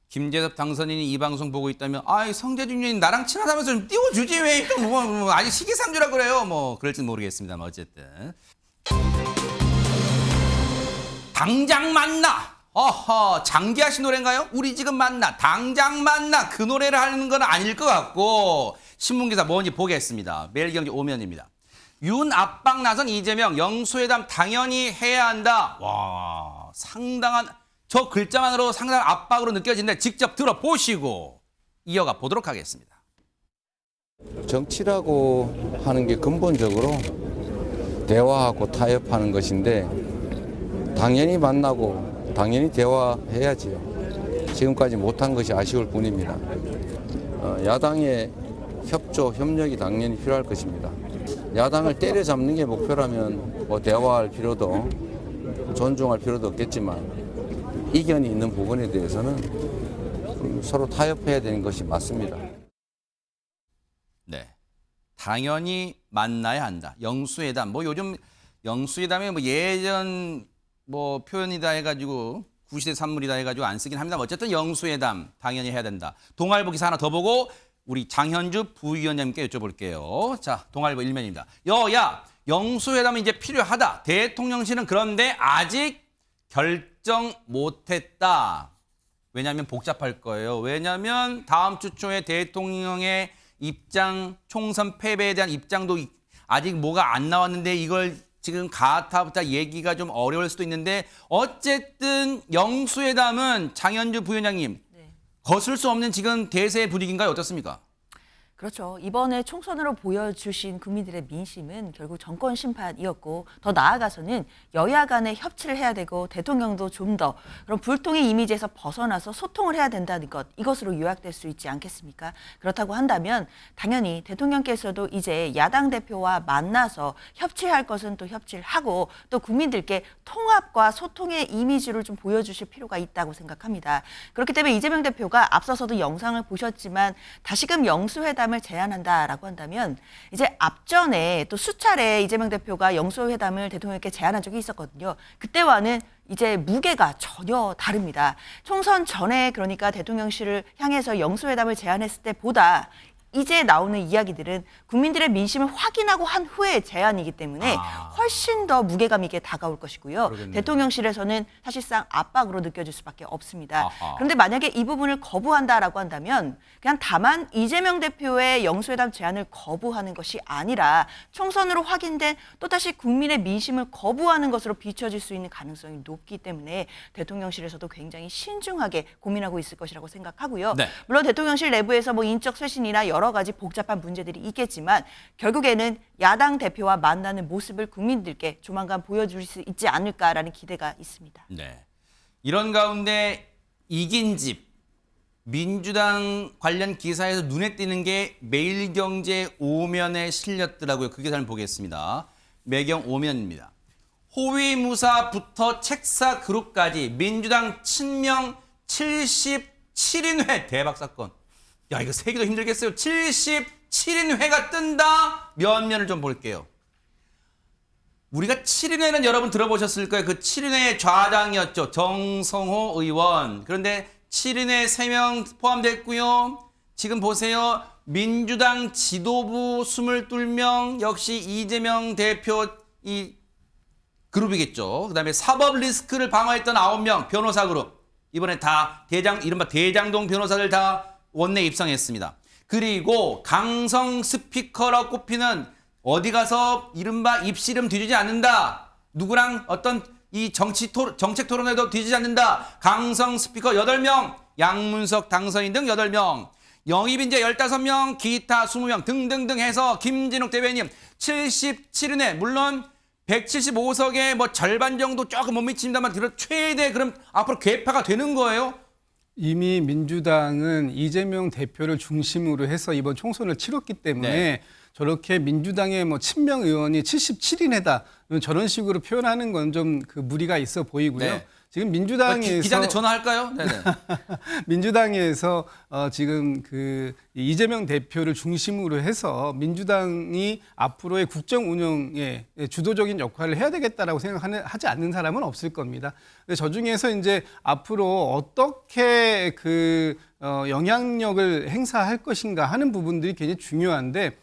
김재섭 당선인이 이 방송 보고 있다면 성재준 의원님 나랑 친하다면서 좀 띄워주지 왜 또 뭐 아직 시기상조라 그래요. 뭐 그럴지는 모르겠습니다만 어쨌든. 당장 만나 어허, 장기하 씨 노래인가요? 우리 지금 만나, 당장 만나, 그 노래를 하는 건 아닐 것 같고, 신문기사 뭔지 보겠습니다. 매일경제 오면입니다. 윤 압박 나선 이재명, 영수회담 당연히 해야 한다. 와, 상당한, 저 글자만으로 상당한 압박으로 느껴지는데 직접 들어보시고 이어가 보도록 하겠습니다. 정치라고 하는 게 근본적으로 대화하고 타협하는 것인데 당연히 만나고 당연히 대화해야지요. 지금까지 못한 것이 아쉬울 뿐입니다. 야당의 협조, 협력이 당연히 필요할 것입니다. 야당을 때려잡는 게 목표라면 뭐 대화할 필요도 존중할 필요도 없겠지만 이견이 있는 부분에 대해서는 서로 타협해야 되는 것이 맞습니다. 네, 당연히 만나야 한다. 영수회담, 뭐 요즘 영수회담이 뭐 예전 뭐 표현이다 해가지고 구시대 산물이다 해가지고 안 쓰긴 합니다. 어쨌든 영수회담 당연히 해야 된다. 동아일보 기사 하나 더 보고 우리 장현주 부위원장님께 여쭤볼게요. 자, 동아일보 1면입니다. 여야 영수회담이 이제 필요하다. 대통령실은 그런데 아직 결정 못했다. 왜냐하면 복잡할 거예요. 왜냐하면 다음 주 초에 대통령의 입장, 총선 패배에 대한 입장도 아직 뭐가 안 나왔는데 이걸 지금 가타부터 얘기가 좀 어려울 수도 있는데 어쨌든 영수회담은 장현주 부위원장님 거슬 수 없는 지금 대세의 분위기인가요? 어떻습니까? 그렇죠. 이번에 총선으로 보여주신 국민들의 민심은 결국 정권 심판이었고 더 나아가서는 여야 간에 협치를 해야 되고 대통령도 좀 더 그런 불통의 이미지에서 벗어나서 소통을 해야 된다는 것 이것으로 요약될 수 있지 않겠습니까? 그렇다고 한다면 당연히 대통령께서도 이제 야당 대표와 만나서 협치할 것은 또 협치를 하고 또 국민들께 통합과 소통의 이미지를 좀 보여주실 필요가 있다고 생각합니다. 그렇기 때문에 이재명 대표가 앞서서도 영상을 보셨지만 다시금 영수회담을 제안한다라고 한다면 이제 앞전에 또 수차례 이재명 대표가 영수회담을 대통령께 제안한 적이 있었거든요. 그때와는 이제 무게가 전혀 다릅니다. 총선 전에 그러니까 대통령실을 향해서 영수회담을 제안했을 때보다 이제 나오는 이야기들은 국민들의 민심을 확인하고 한 후의 제안이기 때문에 훨씬 더 무게감 있게 다가올 것이고요. 그러겠네요. 대통령실에서는 사실상 압박으로 느껴질 수밖에 없습니다. 그런데 만약에 이 부분을 거부한다라고 한다면 그냥 다만 이재명 대표의 영수회담 제안을 거부하는 것이 아니라 총선으로 확인된 또다시 국민의 민심을 거부하는 것으로 비춰질 수 있는 가능성이 높기 때문에 대통령실에서도 굉장히 신중하게 고민하고 있을 것이라고 생각하고요. 네. 물론 대통령실 내부에서 뭐 인적 쇄신이나 여러 가지 복잡한 문제들이 있겠지만 결국에는 야당 대표와 만나는 모습을 국민들께 조만간 보여줄 수 있지 않을까라는 기대가 있습니다. 네. 이런 가운데 이긴 집 민주당 관련 기사에서 눈에 띄는 게 매일경제 5면에 실렸더라고요. 그 기사를 보겠습니다. 매경 5면입니다. 호위무사부터 책사 그룹까지 민주당 친명 77인회 대박 사건. 야, 이거 세기도 힘들겠어요. 77인회가 뜬다. 몇 면을 좀 볼게요. 우리가 7인회는 여러분 들어보셨을 거예요. 그 7인회의 좌장이었죠. 정성호 의원. 그런데 7인회 3명 포함됐고요. 지금 보세요. 민주당 지도부 22명 역시 이재명 대표 이 그룹이겠죠. 그다음에 사법 리스크를 방어했던 9명 변호사 그룹. 이번에 다 이른바 대장동 변호사들 다 원내 입성했습니다. 그리고 강성 스피커라고 꼽히는 어디 가서 이른바 입씨름 뒤지지 않는다. 누구랑 어떤 이 정책 토론에도 뒤지지 않는다. 강성 스피커 8명, 양문석 당선인 등 8명, 영입인재 15명, 기타 20명 등등등 해서 김진욱 대변인 77인회 물론 175석의 뭐 절반 정도 조금 못 미칩니다만 최대 그럼 앞으로 괴파가 되는 거예요? 이미 민주당은 이재명 대표를 중심으로 해서 이번 총선을 치렀기 때문에 네. 저렇게 민주당의 뭐 친명 의원이 77인회다 저런 식으로 표현하는 건 좀 그 무리가 있어 보이고요. 네. 지금 민주당에서 기자한테 전화할까요? 네네. 민주당에서 지금 그 이재명 대표를 중심으로 해서 민주당이 앞으로의 국정 운영에 주도적인 역할을 해야 되겠다라고 생각하지 않는 사람은 없을 겁니다. 근데 저 중에서 이제 앞으로 어떻게 그 영향력을 행사할 것인가 하는 부분들이 굉장히 중요한데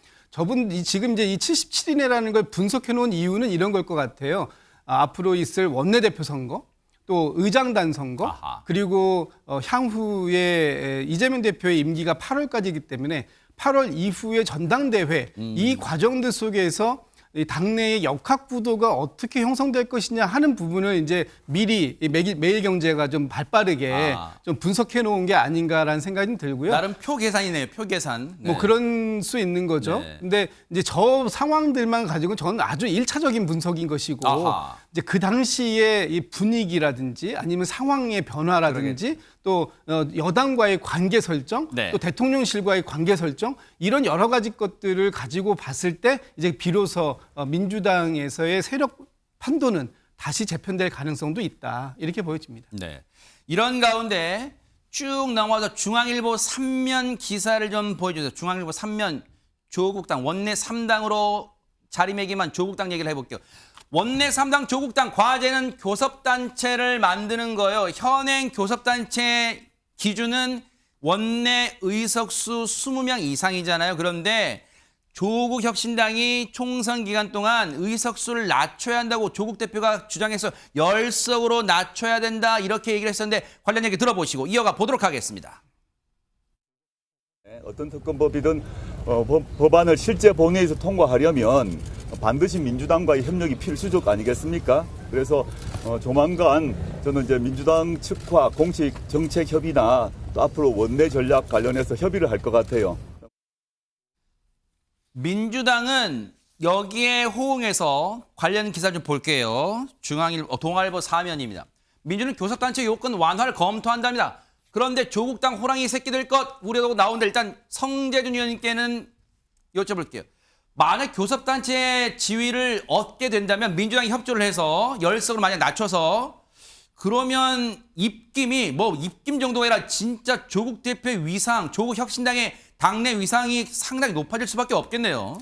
지금 이제 이 77인회라는 걸 분석해 놓은 이유는 이런 걸 것 같아요. 앞으로 있을 원내대표 선거, 또 의장단 선거 아하. 그리고 향후에 이재명 대표의 임기가 8월까지이기 때문에 8월 이후의 전당대회 이 과정들 속에서 이 당내의 역학구도가 어떻게 형성될 것이냐 하는 부분을 이제 미리 매일경제가 좀 발빠르게 좀 분석해 놓은 게 아닌가라는 생각이 들고요. 나름 표 계산이네요. 표 계산. 네. 뭐 그런 수 있는 거죠. 네. 근데 이제 저 상황들만 가지고 저는 아주 1차적인 분석인 것이고 아하. 이제 그 당시의 이 분위기라든지 아니면 상황의 변화라든지 또 여당과의 관계 설정, 네. 또 대통령실과의 관계 설정 이런 여러 가지 것들을 가지고 봤을 때 이제 비로소 민주당에서의 세력 판도는 다시 재편될 가능성도 있다 이렇게 보여집니다. 네. 이런 가운데 쭉 넘어와서 중앙일보 3면 기사를 좀 보여주세요. 중앙일보 3면 조국당 원내 3당으로 자리매김한 조국당 얘기를 해볼게요. 원내 3당 조국당 과제는 교섭단체를 만드는 거예요. 현행 교섭단체 기준은 원내 의석수 20명 이상이잖아요. 그런데 조국 혁신당이 총선 기간 동안 의석수를 낮춰야 한다고 조국 대표가 주장해서 10석으로 낮춰야 된다 이렇게 얘기를 했었는데 관련 얘기 들어보시고 이어가 보도록 하겠습니다. 어떤 특검법이든 법안을 실제 본회의에서 통과하려면 반드시 민주당과의 협력이 필수적 아니겠습니까? 그래서 조만간 저는 이제 민주당 측과 공식 정책 협의나 또 앞으로 원내 전략 관련해서 협의를 할 것 같아요. 민주당은 여기에 호응해서 관련 기사 좀 볼게요. 동아일보 4면입니다. 민주는 교섭단체 요건 완화를 검토한답니다. 그런데 조국당 호랑이 새끼들 것 우려도 나오는데 일단 성재준 의원님께는 여쭤볼게요. 만약 교섭단체 지위를 얻게 된다면 민주당이 협조를 해서 10석으로 만약 낮춰서 그러면 입김이 입김 정도가 아니라 진짜 조국 대표의 위상, 조국 혁신당의 당내 위상이 상당히 높아질 수밖에 없겠네요.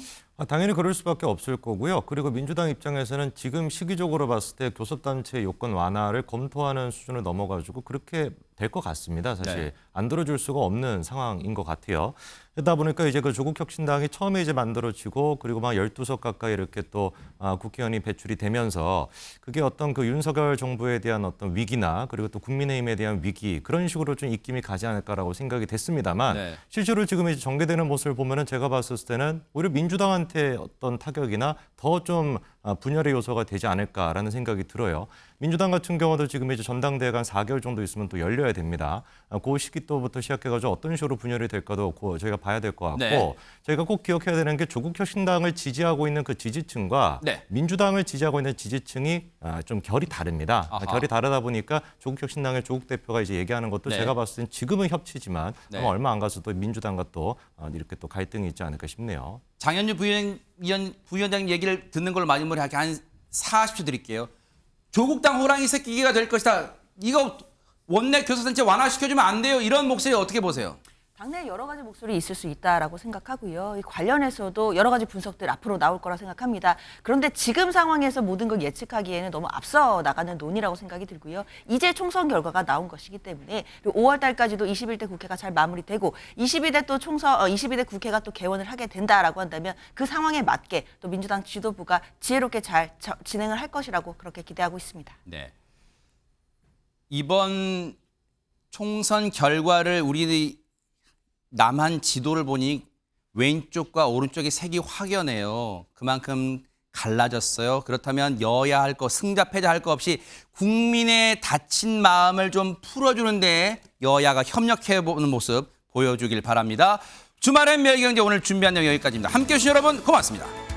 당연히 그럴 수밖에 없을 거고요. 그리고 민주당 입장에서는 지금 시기적으로 봤을 때 교섭단체 요건 완화를 검토하는 수준을 넘어가지고 그렇게 될 것 같습니다. 사실 네. 안 들어줄 수가 없는 상황인 것 같아요. 그러다 보니까 이제 그 조국 혁신당이 처음에 이제 만들어지고 그리고 막 12석 가까이 이렇게 또 국회의원이 배출이 되면서 그게 어떤 그 윤석열 정부에 대한 어떤 위기나 그리고 또 국민의힘에 대한 위기 그런 식으로 좀 입김이 가지 않을까라고 생각이 됐습니다만 네. 실제로 지금 이제 전개되는 모습을 보면은 제가 봤을 때는 오히려 민주당한테 어떤 타격이나 더 좀 분열의 요소가 되지 않을까라는 생각이 들어요. 민주당 같은 경우도 지금 이제 전당대회가 한 4개월 정도 있으면 또 열려야 됩니다. 그 시기 때부터 시작해가지고 어떤 식으로 분열이 될까도 저희가 봐야 될 것 같고 네. 저희가 꼭 기억해야 되는 게 조국 혁신당을 지지하고 있는 그 지지층과 네. 민주당을 지지하고 있는 지지층이 좀 결이 다릅니다. 아하. 결이 다르다 보니까 조국 혁신당의 조국 대표가 이제 얘기하는 것도 네. 제가 봤을 땐 지금은 협치지만 네. 아마 얼마 안 가서 또 민주당과 또 이렇게 또 갈등이 있지 않을까 싶네요. 장현주 부위원장님 얘기를 듣는 걸로 마지막으로 한 40초 드릴게요. 조국당 호랑이 새끼기가 될 것이다. 이거 원내 교섭단체 완화시켜주면 안 돼요. 이런 목소리 어떻게 보세요? 당내에 여러 가지 목소리 있을 수 있다라고 생각하고요. 이 관련해서도 여러 가지 분석들 앞으로 나올 거라 생각합니다. 그런데 지금 상황에서 모든 걸 예측하기에는 너무 앞서 나가는 논의라고 생각이 들고요. 이제 총선 결과가 나온 것이기 때문에 5월 달까지도 21대 국회가 잘 마무리되고 22대 국회가 또 개원을 하게 된다라고 한다면 그 상황에 맞게 또 민주당 지도부가 지혜롭게 잘 진행을 할 것이라고 그렇게 기대하고 있습니다. 네. 이번 총선 결과를 우리 남한 지도를 보니 왼쪽과 오른쪽의 색이 확연해요. 그만큼 갈라졌어요. 그렇다면 여야 할 거, 승자 패자 할 거 없이 국민의 다친 마음을 좀 풀어주는데 여야가 협력해보는 모습 보여주길 바랍니다. 주말엔 매일경제 오늘 준비한 내용 여기까지입니다. 함께해 주신 여러분 고맙습니다.